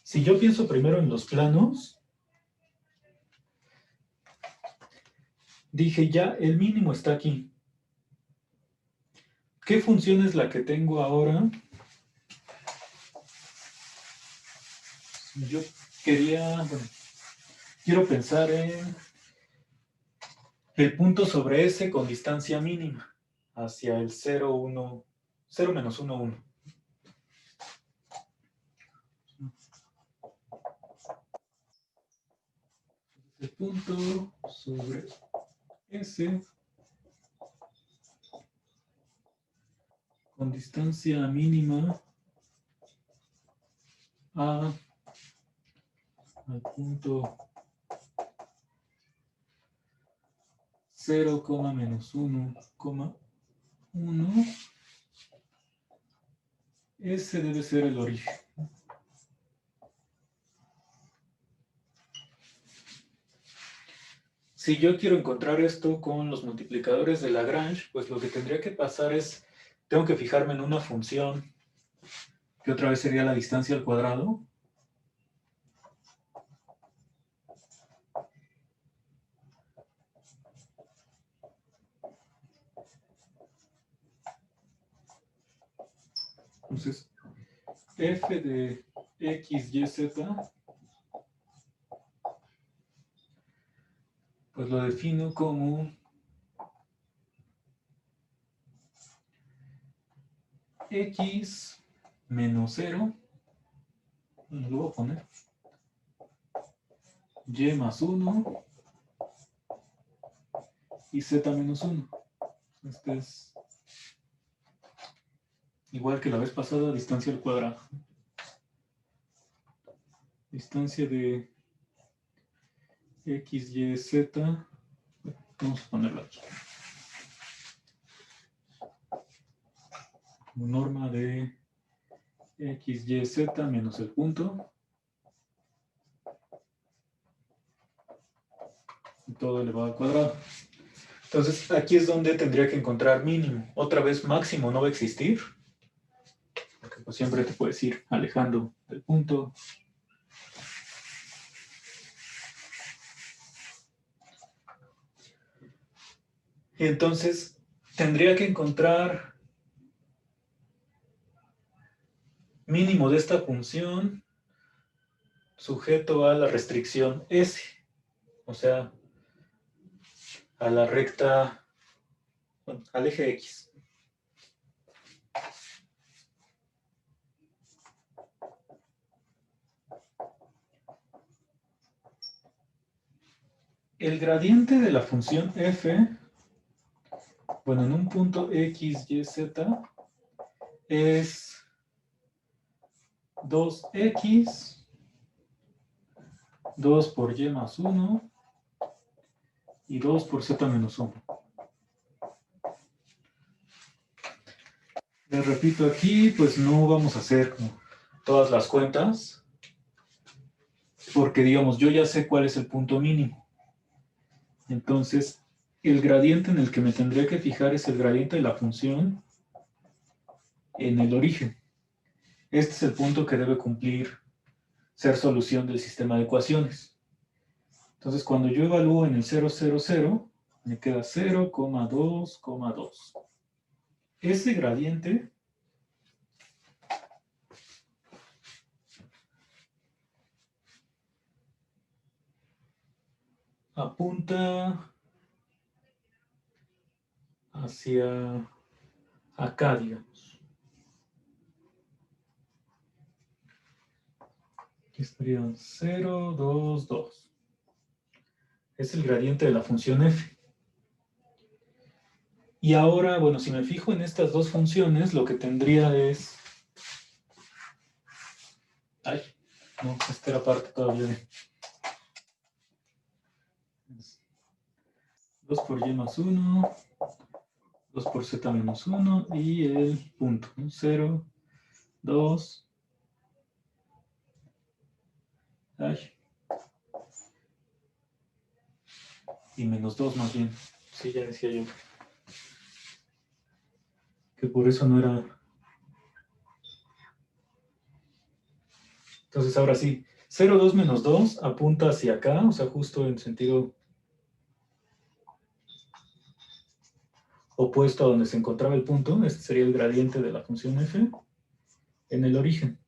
Si yo pienso primero en los planos, dije ya, el mínimo está aquí. ¿Qué función es la que tengo ahora? Yo quería, bueno, quiero pensar en el punto sobre S con distancia mínima hacia el 0, 1, 0 menos 1, 1. El punto sobre S con distancia mínima al punto 0, menos 1, 1. Ese debe ser el origen. Si yo quiero encontrar esto con los multiplicadores de Lagrange, pues lo que tendría que pasar es, tengo que fijarme en una función, que otra vez sería la distancia al cuadrado. Entonces, f de x, y, z, pues lo defino como x menos 0, lo voy a poner, y más 1, y z menos 1. Este es igual que la vez pasada, distancia al cuadrado. Distancia de x, y, z. Vamos a ponerlo aquí. Norma de x, y, z menos el punto. Y todo elevado al cuadrado. Entonces, aquí es donde tendría que encontrar mínimo. Otra vez, máximo no va a existir. Porque pues, siempre te puedes ir alejando del punto. Y entonces, tendría que encontrar mínimo de esta función sujeto a la restricción S. O sea, a la recta, bueno, al eje X. El gradiente de la función f, bueno, en un punto x, y, z, es 2x, 2 por y más 1, y 2 por z menos 1. Les repito aquí, pues no vamos a hacer todas las cuentas, porque digamos, yo ya sé cuál es el punto mínimo. Entonces, el gradiente en el que me tendría que fijar es el gradiente de la función en el origen. Este es el punto que debe cumplir ser solución del sistema de ecuaciones. Entonces, cuando yo evalúo en el 0, 0, 0, me queda 0,2, 2. Ese gradiente apunta hacia acá, digamos. Aquí estarían 0, 2, 2. Es el gradiente de la función f. Y ahora, bueno, si me fijo en estas dos funciones, lo que tendría es... Ay, no, esta era parte todavía de... 2 por y más 1, 2 por z menos 1 y el punto, ¿no? 0, 2, ay, y menos 2 más bien. Sí, ya decía yo que por eso no era... Entonces ahora sí, 0, 2 menos 2 apunta hacia acá, o sea, justo en sentido opuesto a donde se encontraba el punto. Este sería el gradiente de la función f en el origen.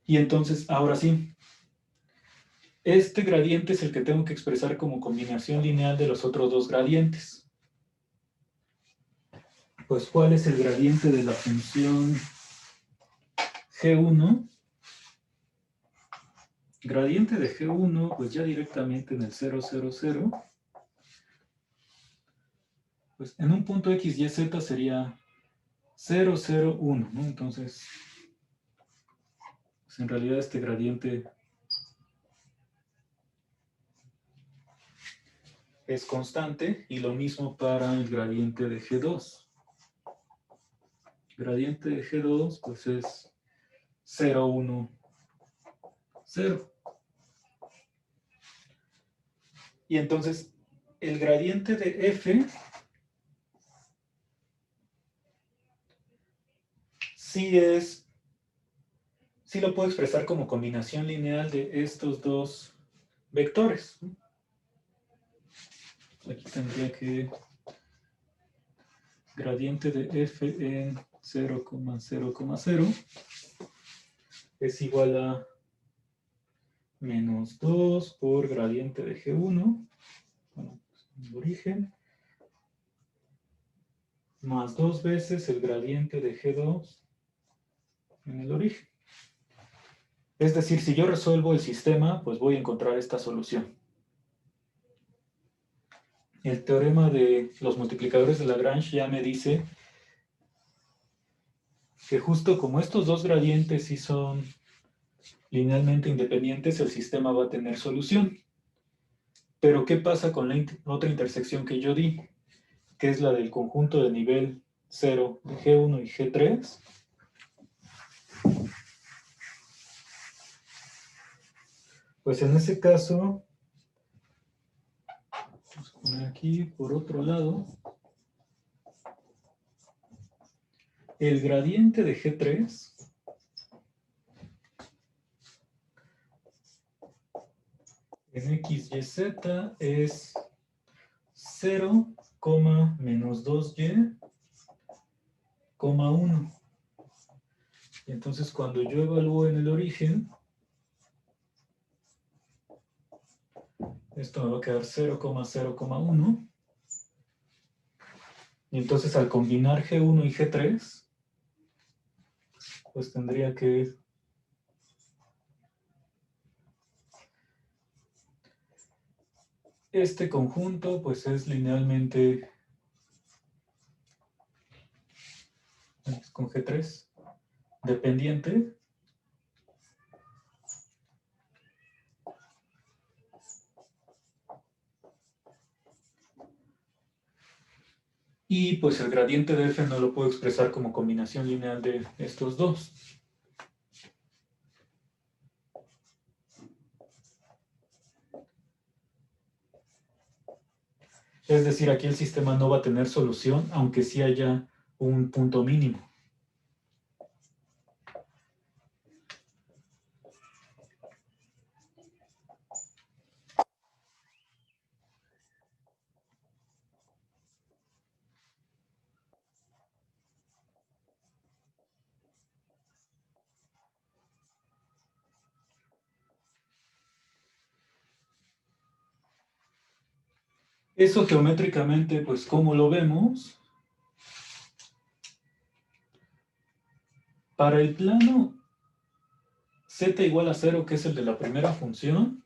Y entonces, ahora sí, este gradiente es el que tengo que expresar como combinación lineal de los otros dos gradientes. Pues, ¿cuál es el gradiente de la función G1? Gradiente de G1, pues ya directamente en el 0, 0, 0. Pues en un punto X, Y, Z sería 0, 0, 1, ¿no? Entonces, pues en realidad este gradiente es constante, y lo mismo para el gradiente de G2. Gradiente de G2, pues es 0, 1, 0. Y entonces, el gradiente de F sí lo puedo expresar como combinación lineal de estos dos vectores. Aquí tendría que gradiente de F en 0, 0, 0 es igual a menos 2 por gradiente de G1, bueno, pues, el origen, más 2 veces el gradiente de G2 en el origen. Es decir, si yo resuelvo el sistema, pues voy a encontrar esta solución. El teorema de los multiplicadores de Lagrange ya me dice que justo como estos dos gradientes sí son linealmente independientes, el sistema va a tener solución. Pero ¿qué pasa con la otra intersección que yo di? Que es la del conjunto de nivel 0 de G1 y G3. Pues en ese caso, vamos a poner aquí por otro lado, el gradiente de G3 en X, Y, Z es 0, menos 2y, 1. Y entonces cuando yo evalúo en el origen, esto me va a quedar 0, 0, 1. Y entonces al combinar G1 y G3, pues tendría que este conjunto pues es linealmente con G3 dependiente. Y pues el gradiente de F no lo puedo expresar como combinación lineal de estos dos. Es decir, aquí el sistema no va a tener solución, aunque sí haya un punto mínimo. Eso geométricamente, pues, ¿cómo lo vemos? Para el plano z igual a 0, que es el de la primera función,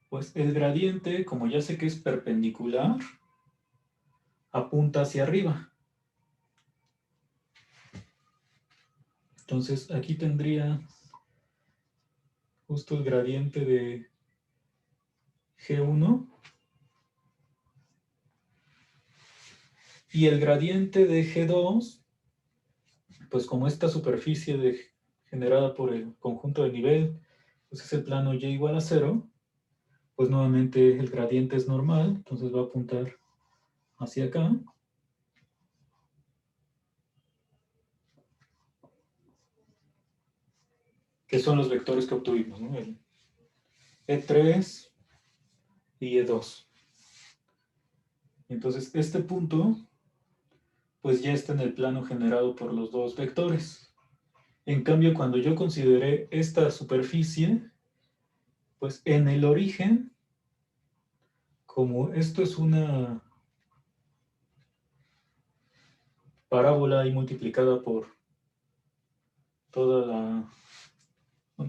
pues el gradiente, como ya sé que es perpendicular, apunta hacia arriba. Entonces, aquí tendría justo el gradiente de G1 y el gradiente de G2, pues como esta superficie generada por el conjunto de nivel, pues es el plano y igual a 0, pues nuevamente el gradiente es normal, entonces va a apuntar hacia acá. Que son los vectores que obtuvimos, ¿no? El E3 y E2. Entonces, este punto, pues ya está en el plano generado por los dos vectores. En cambio, cuando yo consideré esta superficie, pues en el origen, como esto es una parábola y multiplicada por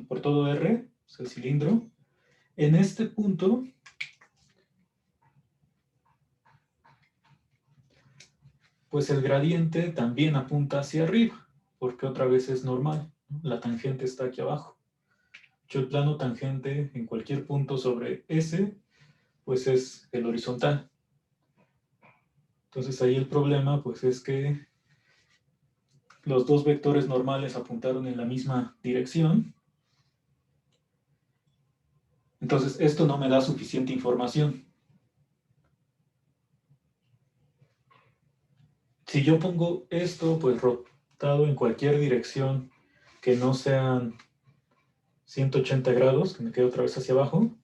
por todo R, es el cilindro, en este punto pues el gradiente también apunta hacia arriba, porque otra vez es normal, ¿no? La tangente está aquí abajo. Yo el plano tangente en cualquier punto sobre S, pues es el horizontal. Entonces ahí el problema pues es que los dos vectores normales apuntaron en la misma dirección. Entonces esto no me da suficiente información. Si yo pongo esto pues rotado en cualquier dirección que no sean 180 grados, que me quede otra vez hacia abajo,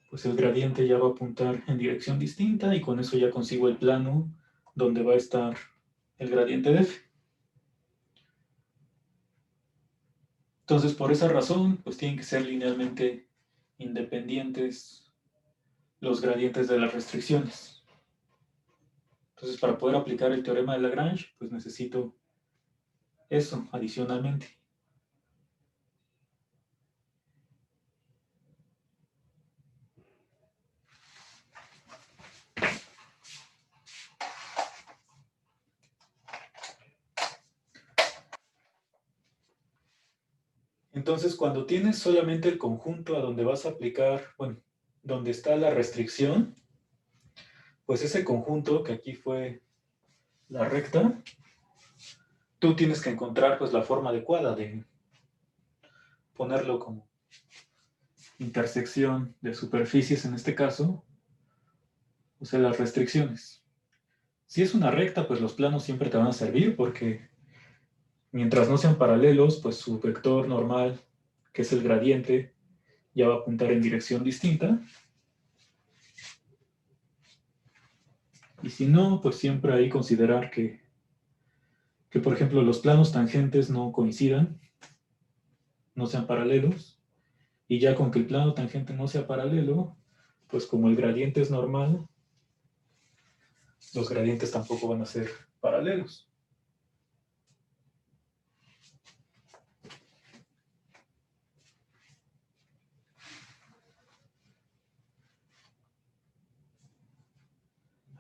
pues el gradiente ya va a apuntar en dirección distinta y con eso ya consigo el plano donde va a estar el gradiente de f. Entonces, por esa razón, pues tienen que ser linealmente independientes los gradientes de las restricciones. Entonces, para poder aplicar el teorema de Lagrange, pues necesito eso adicionalmente. Entonces, cuando tienes solamente el conjunto a donde vas a aplicar, bueno, donde está la restricción, pues ese conjunto, que aquí fue la recta, tú tienes que encontrar pues la forma adecuada de ponerlo como intersección de superficies en este caso, o sea, las restricciones. Si es una recta, pues los planos siempre te van a servir porque mientras no sean paralelos, pues su vector normal, que es el gradiente, ya va a apuntar en dirección distinta. Y si no, pues siempre hay que considerar que, por ejemplo, los planos tangentes no coincidan, no sean paralelos, y ya con que el plano tangente no sea paralelo, pues como el gradiente es normal, los gradientes tampoco van a ser paralelos.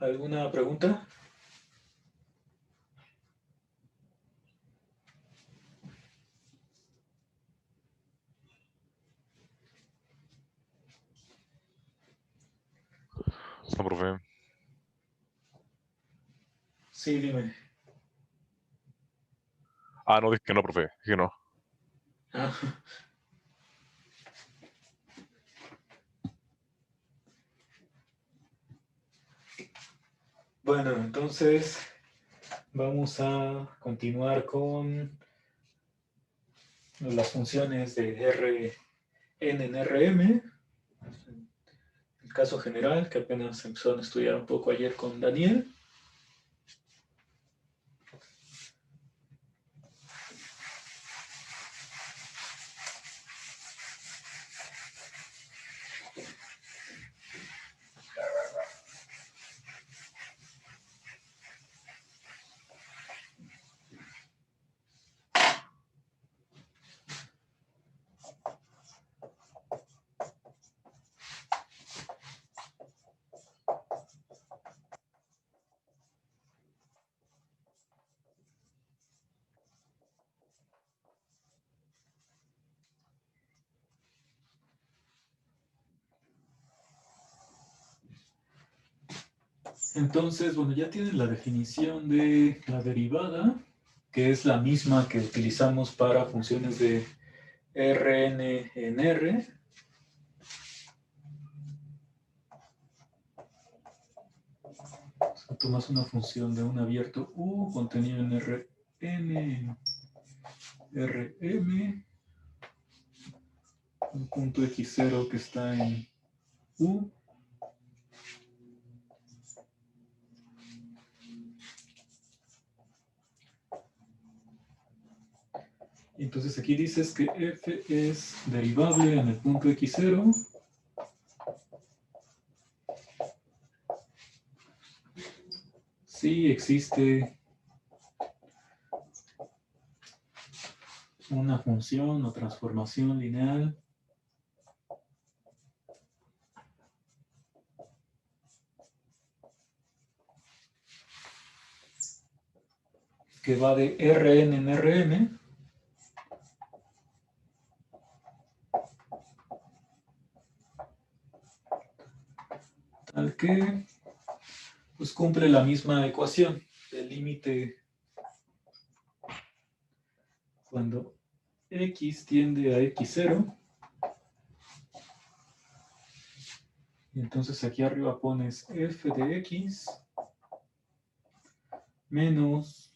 ¿Alguna pregunta? No, profe. Sí, dime. Ah, no, dije que no, profe. Dije que no. Ah, bueno, entonces vamos a continuar con las funciones de Rn en Rm. El caso general que apenas empezaron a estudiar un poco ayer con Daniel. Entonces, bueno, ya tienen la definición de la derivada, que es la misma que utilizamos para funciones de Rn en R. O sea, tomas una función de un abierto U contenido en Rn, Rm, un punto x0 que está en U, entonces aquí dices que f es derivable en el punto x0. Si existe una función o transformación lineal que va de Rn en Rm, tal que pues cumple la misma ecuación. El límite cuando x tiende a x0. Y entonces aquí arriba pones f de x menos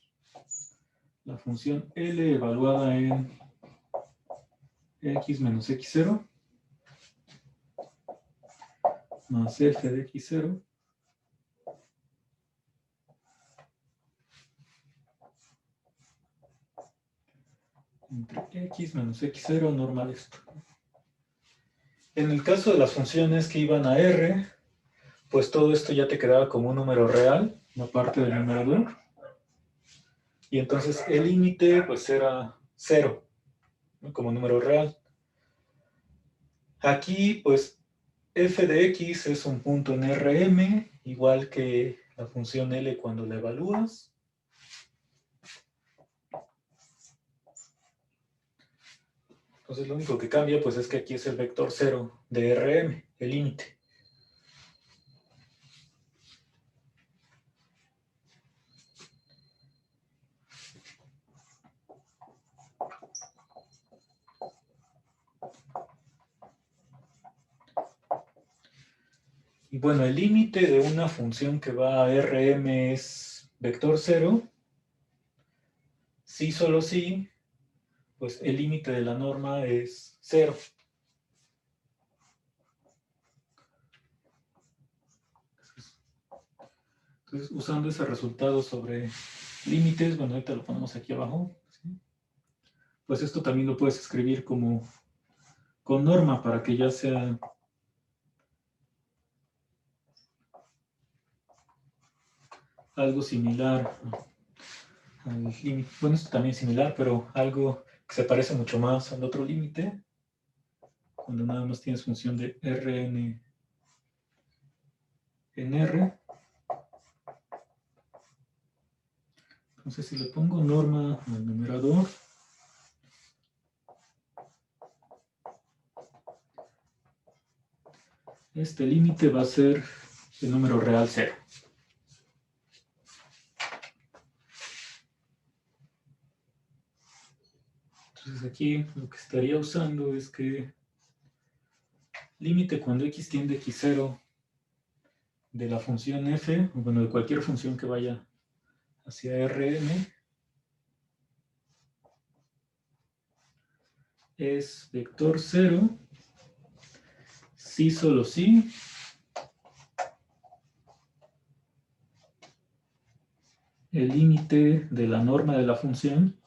la función L evaluada en x menos x0 más f de x0 entre x menos x0 normal esto. En el caso de las funciones que iban a R, pues todo esto ya te quedaba como un número real, la parte del numerador. Y entonces el límite pues era 0, ¿no? Como número real. Aquí pues f de x es un punto en Rm, igual que la función L cuando la evalúas. Entonces lo único que cambia pues es que aquí es el vector 0 de Rm, el límite. Y bueno, el límite de una función que va a Rm es vector 0. Si solo si, pues el límite de la norma es 0. Entonces, usando ese resultado sobre límites, bueno, ahorita lo ponemos aquí abajo, ¿sí? Pues esto también lo puedes escribir como con norma para que ya sea algo similar al límite. Bueno, esto también es similar, pero algo que se parece mucho más al otro límite, cuando nada más tienes función de Rn en R. Entonces, si le pongo norma al numerador, este límite va a ser el número real 0. Entonces aquí lo que estaría usando es que límite cuando x tiende a x0 de la función f, o bueno, de cualquier función que vaya hacia Rm, es vector 0, si solo si, el límite de la norma de la función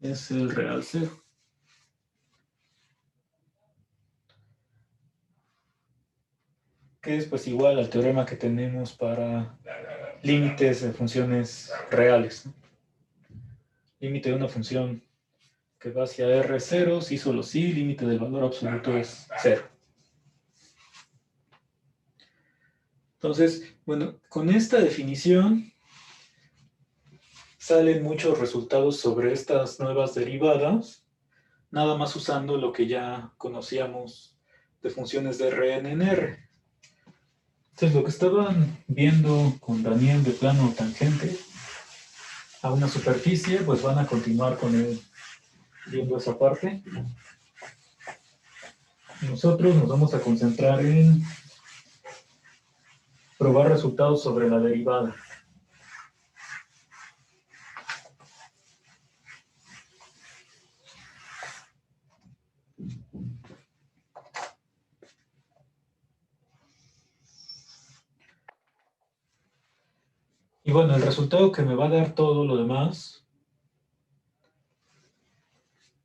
es el real 0. Que es pues igual al teorema que tenemos para límites de funciones reales, ¿no? Límite de una función que va hacia R0, si solo si, límite del valor absoluto es 0. Entonces, bueno, con esta definición salen muchos resultados sobre estas nuevas derivadas, nada más usando lo que ya conocíamos de funciones de Rn en R. Entonces, lo que estaban viendo con Daniel de plano tangente a una superficie, pues van a continuar con él viendo esa parte. Nosotros nos vamos a concentrar en probar resultados sobre la derivada. Y bueno, el resultado que me va a dar todo lo demás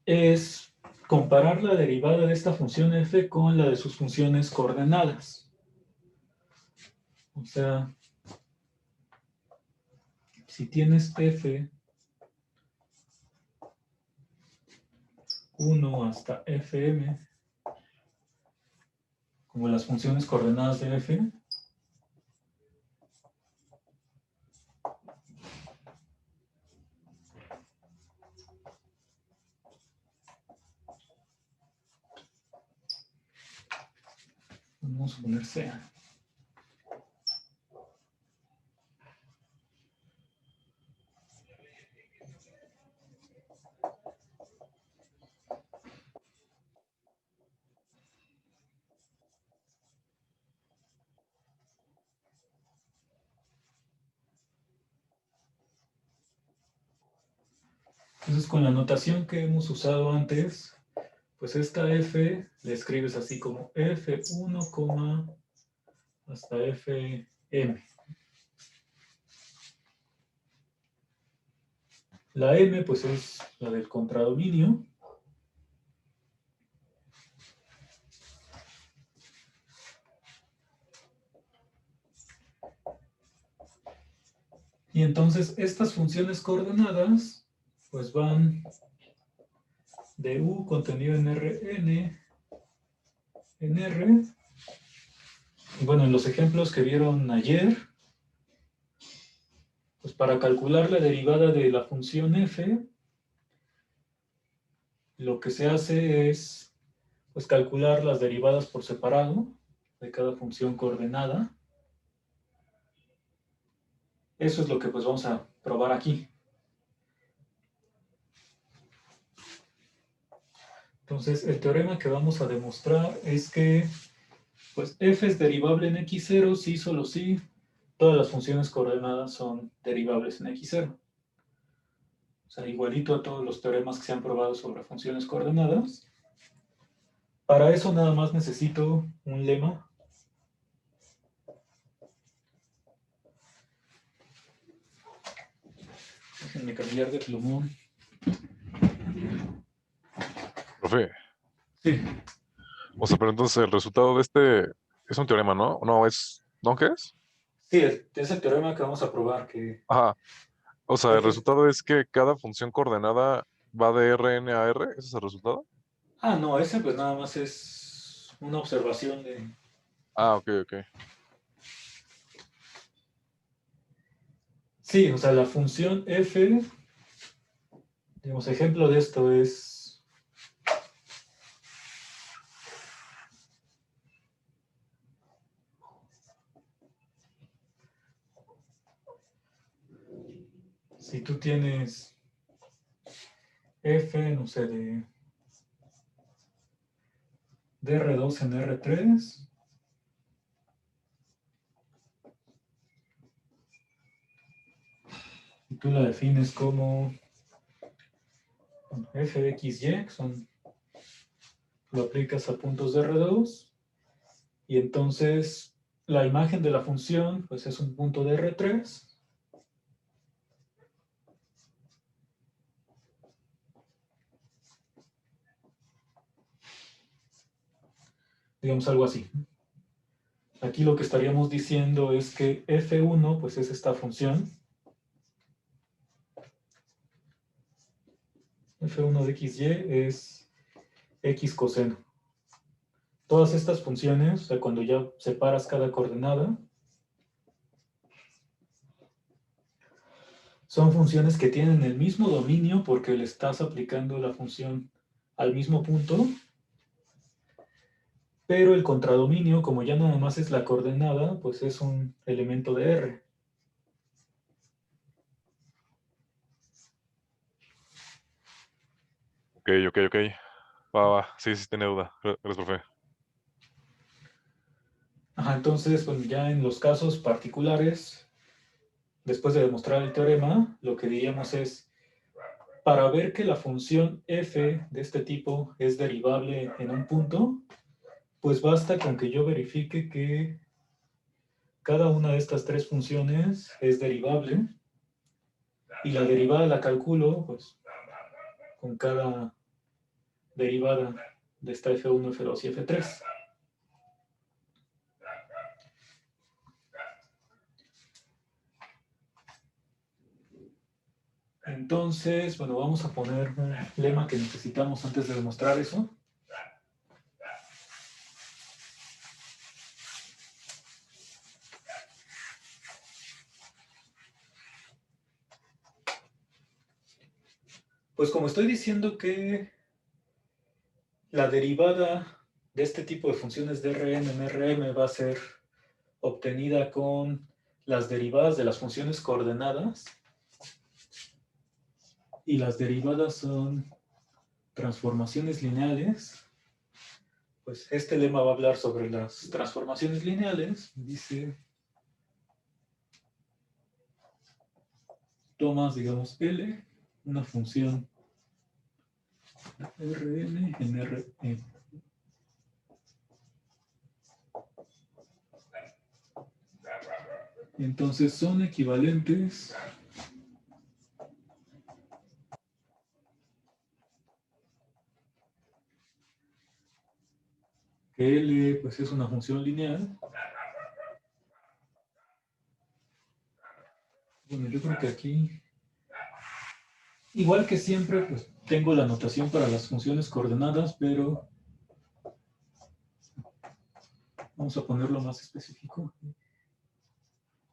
es comparar la derivada de esta función f con la de sus funciones coordenadas. O sea, si tienes f 1 hasta fm como las funciones coordenadas de f, vamos a poner sea. Entonces, con la notación que hemos usado antes, pues esta f la escribes así como f1, hasta fm. La m, pues es la del contradominio. Y entonces estas funciones coordenadas, pues van de u contenido en Rn, en R. Y bueno, en los ejemplos que vieron ayer, pues para calcular la derivada de la función f, lo que se hace es pues calcular las derivadas por separado de cada función coordenada. Eso es lo que pues vamos a probar aquí. Entonces, el teorema que vamos a demostrar es que pues f es derivable en x0 si solo si todas las funciones coordenadas son derivables en x0. O sea, igualito a todos los teoremas que se han probado sobre funciones coordenadas. Para eso nada más necesito un lema. Déjenme cambiar de plumón. Profe, Sí, o sea, pero entonces el resultado de este es un teorema, ¿no? No, ¿no qué es? sí, es el teorema que vamos a probar, que Ajá. O sea, el f es... resultado es que cada función coordenada va de Rn a R. ¿Ese es el resultado? Ah, no, ese pues nada más es una observación de... Ah, ok, ok. Sí, o sea, la función f, digamos, ejemplo de esto es... Si tú tienes f, no sé, de R2 en R3, y tú la defines como f de x, y, que son, lo aplicas a puntos de R2, y entonces la imagen de la función pues es un punto de R3, digamos algo así. Aquí lo que estaríamos diciendo es que f1 pues es esta función, f1 de x, y es x coseno. Todas estas funciones, o sea, cuando ya separas cada coordenada, son funciones que tienen el mismo dominio porque le estás aplicando la función al mismo punto, pero el contradominio, como ya nada más es la coordenada, pues es un elemento de R. Ok, ok, ok. Va, va. Sí, sí, tiene duda. Gracias, profe. Ajá, entonces, bueno, ya en los casos particulares, después de demostrar el teorema, lo que diríamos es, para ver que la función f de este tipo es derivable en un punto, pues basta con que yo verifique que cada una de estas tres funciones es derivable y la derivada la calculo pues, con cada derivada de esta F1, F2 y F3. Entonces, bueno, vamos a poner un lema que necesitamos antes de demostrar eso. Pues como estoy diciendo que la derivada de este tipo de funciones de Rn en Rm va a ser obtenida con las derivadas de las funciones coordenadas, y las derivadas son transformaciones lineales, pues este lema va a hablar sobre las transformaciones lineales. Dice, tomas, digamos, L, una función Rn en Rm. Entonces son equivalentes que L pues es una función lineal. Bueno, yo creo que aquí, igual que siempre, pues tengo la notación para las funciones coordenadas, pero vamos a ponerlo más específico.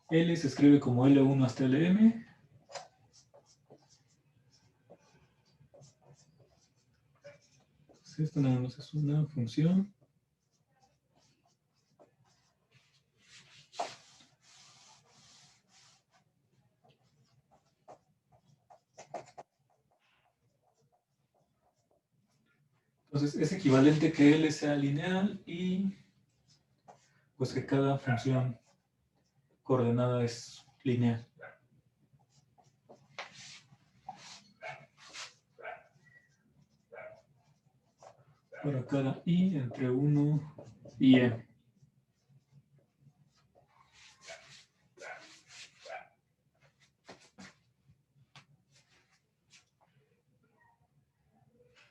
L se escribe como L1 hasta Lm. Entonces, esto nada más es una función. Entonces, es equivalente que L sea lineal y pues que cada función coordenada es lineal. Para cada I entre 1 y M.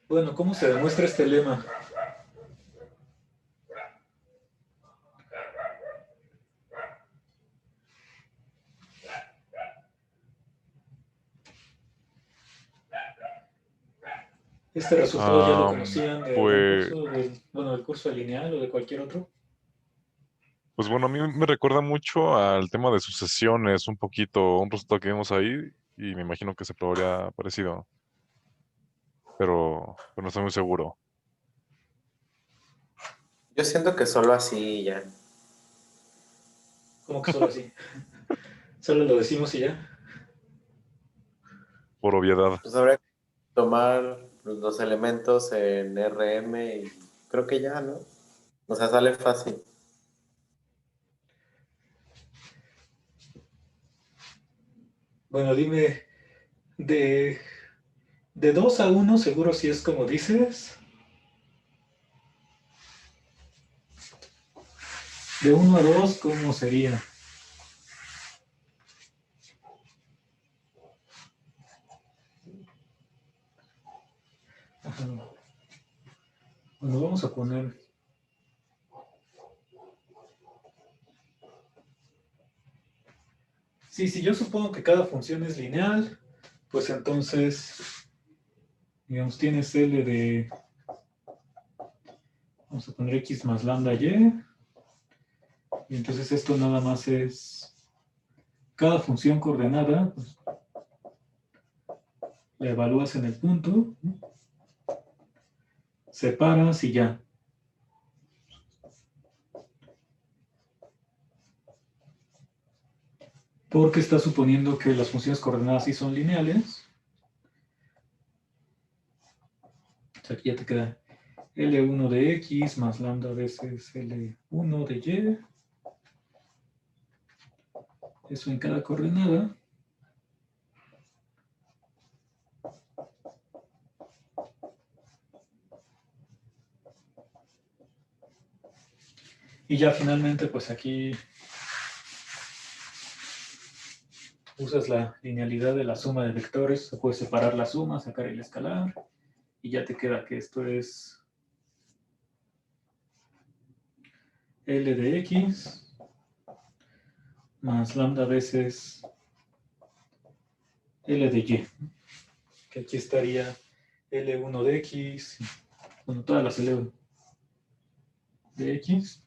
Bueno, ¿cómo se demuestra este lema? Este resultado ya lo conocían de algún Pues, curso, del curso de lineal o de cualquier otro. pues bueno, a mí me recuerda mucho al tema de sucesiones, un poquito, un resultado que vimos ahí, y me imagino que se probaría parecido, pero no estoy muy seguro. Yo siento que solo así ya. ¿Cómo que solo así? Solo lo decimos y ya. Por obviedad. Pues habría que tomar los elementos en RM y creo que ya, ¿no? O sea, sale fácil. Bueno, dime, de, de 2 a 1 seguro si es como dices. De 1 a 2, ¿cómo sería? Ajá. Bueno, vamos a poner... Sí, si yo supongo que cada función es lineal, pues entonces, digamos, tienes L de... Vamos a poner X más lambda Y. Y entonces esto nada más es... Cada función coordenada, pues, la evalúas en el punto, separas y ya. Porque está suponiendo que las funciones coordenadas sí son lineales. O sea, aquí ya te queda L1 de X más lambda veces L1 de Y. Eso en cada coordenada. Y ya finalmente, pues aquí usas la linealidad de la suma de vectores, se puede separar la suma, sacar el escalar, y ya te queda que esto es L de X más lambda veces L de Y, que aquí estaría L1 de X, bueno, todas las L de X,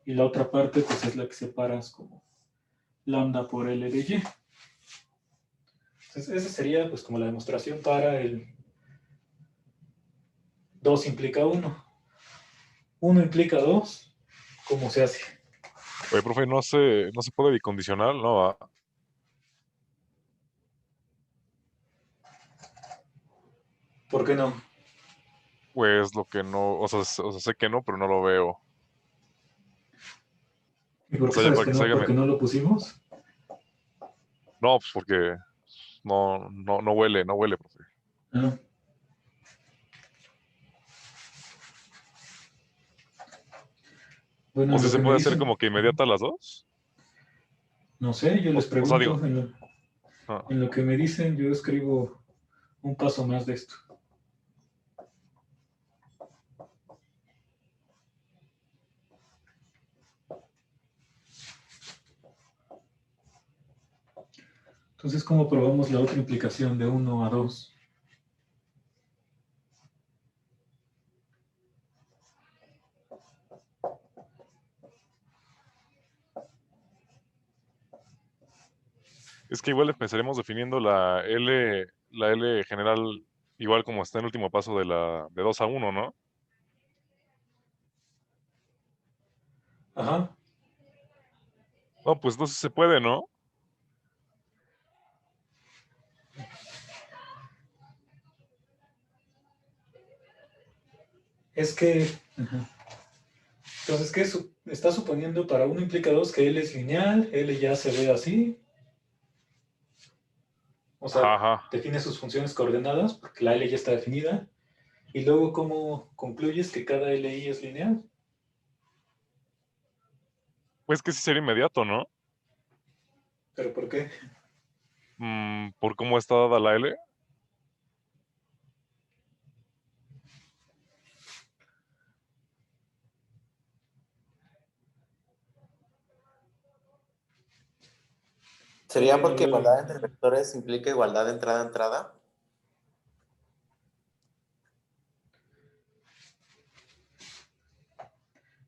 y la otra parte pues es la que separas como lambda por L de Y. Entonces, esa sería pues como la demostración para el 2 implica 1. 1 implica 2. ¿Cómo se hace? Oye, profe, no se puede bicondicional, ¿no? ¿Por qué no? Pues lo que no, o sea, sé que no, pero no lo veo. ¿Y por O qué sea, ya sabes para que que no? ¿Porque no lo pusimos? No, pues porque no huele, no huele, profe. Ah, bueno, O en si lo se que me puede hacer dicen, como que inmediata las dos. no sé, yo les O sea, pregunto, digo, ah, en lo que me dicen, yo escribo un paso más de esto. Entonces, ¿cómo probamos la otra implicación de 1 a 2? es que igual empezaremos definiendo la L general igual como está en el último paso de 2 a 1, ¿no? Ajá. No, pues entonces se puede, ¿no? Es que, ajá. Entonces, ¿qué está suponiendo para 1 implica 2 que L es lineal, L ya se ve así? O Ajá, sea, ajá. define sus funciones coordenadas, porque la L ya está definida. Y luego, ¿cómo concluyes que cada LI es lineal? Pues que sí sería inmediato, ¿no? ¿Pero por qué? Por cómo está dada la L. ¿Sería Bueno, porque luego, igualdad entre vectores implica igualdad de entrada a entrada?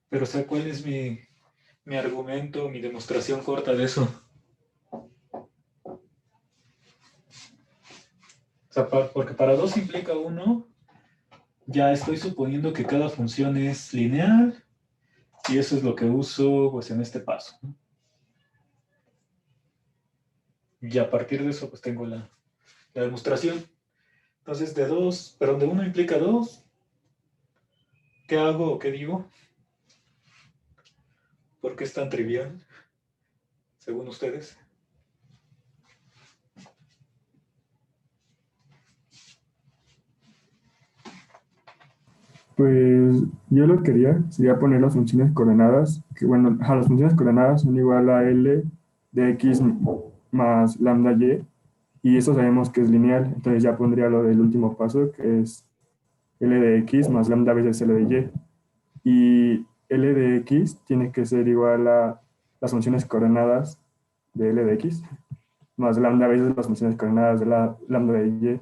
pero o sea, ¿cuál es mi argumento, mi demostración corta de eso? O sea, porque para 2 implica 1, ya estoy suponiendo que cada función es lineal, y eso es lo que uso pues en este paso, ¿no? Y a partir de eso pues tengo la demostración. Entonces de 2, pero de 1 implica 2, ¿qué hago o qué digo? ¿Por qué es tan trivial, según ustedes? Pues yo lo que quería sería poner las funciones coordenadas, que bueno, las funciones coordenadas son igual a L de X más lambda y eso sabemos que es lineal, entonces ya pondría lo del último paso, que es L de X más lambda veces L de Y L de X tiene que ser igual a las funciones coordenadas de L de X más lambda veces las funciones coordenadas de la lambda de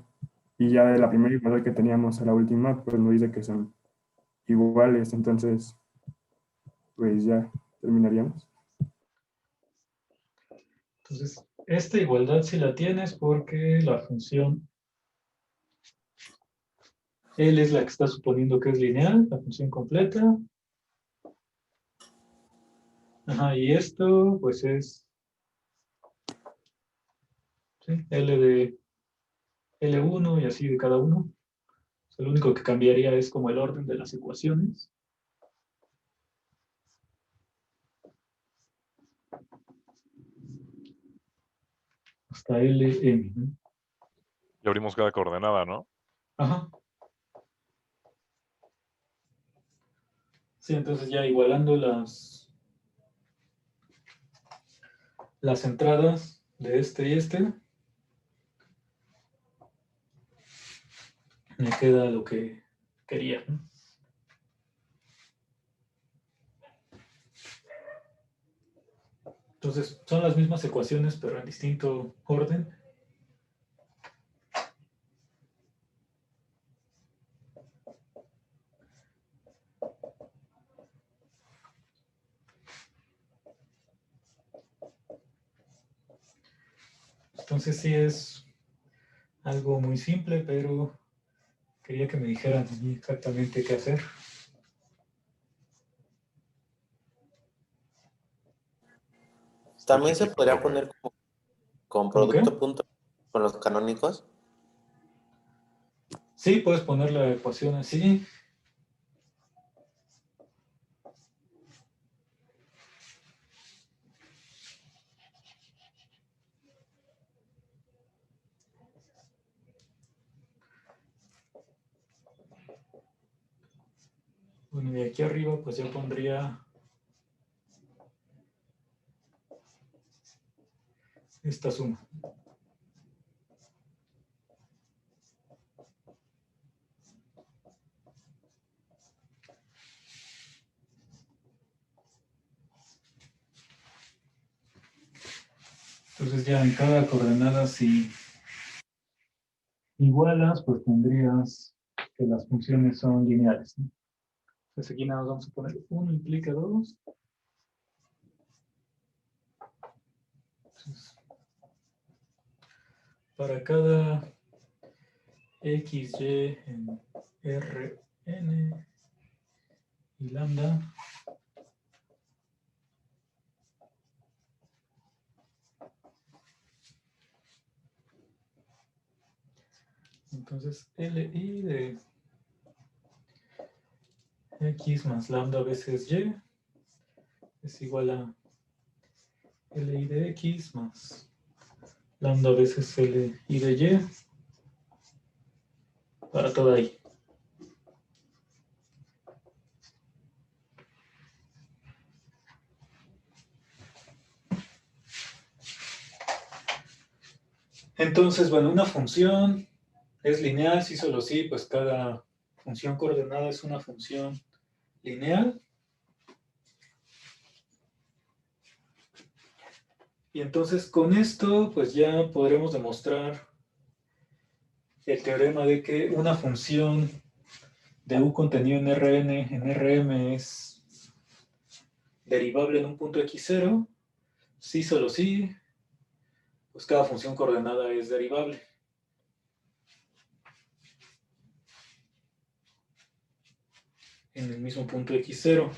Y ya de la primera igualdad que teníamos a la última, pues nos dice que son iguales, entonces pues ya terminaríamos. Entonces, esta igualdad sí la tienes porque la función L es la que está suponiendo que es lineal, la función completa. Ajá, y esto pues es, ¿sí? L de L1 y así de cada uno. O sea, lo único que cambiaría es como el orden de las ecuaciones. Hasta Lm, ¿no? Y abrimos cada coordenada, ¿no? Ajá. Sí, entonces ya igualando las entradas, de este y este, me queda lo que quería, ¿no? Entonces, son las mismas ecuaciones, pero en distinto orden. Entonces, sí es algo muy simple, pero quería que me dijeran a mí exactamente qué hacer. También se podría poner con ¿Cómo qué? producto punto con los canónicos. Sí, puedes poner la ecuación así. Bueno, y aquí arriba pues yo pondría esta suma. Entonces ya en cada coordenada, si igualas, pues tendrías que las funciones son lineales, ¿no? Entonces aquí nada más vamos a poner 1 implica 2. Entonces, para cada x, y en Rn y lambda, entonces Li de x más lambda veces y es igual a Li de x más lambda veces Li de y para toda i. Entonces, bueno, una función es lineal, sí, solo sí, pues cada función coordenada es una función lineal. Y entonces con esto, pues ya podremos demostrar el teorema de que una función de u contenido en Rm es derivable en un punto x0, sí, solo sí, pues cada función coordenada es derivable. En el mismo punto x0.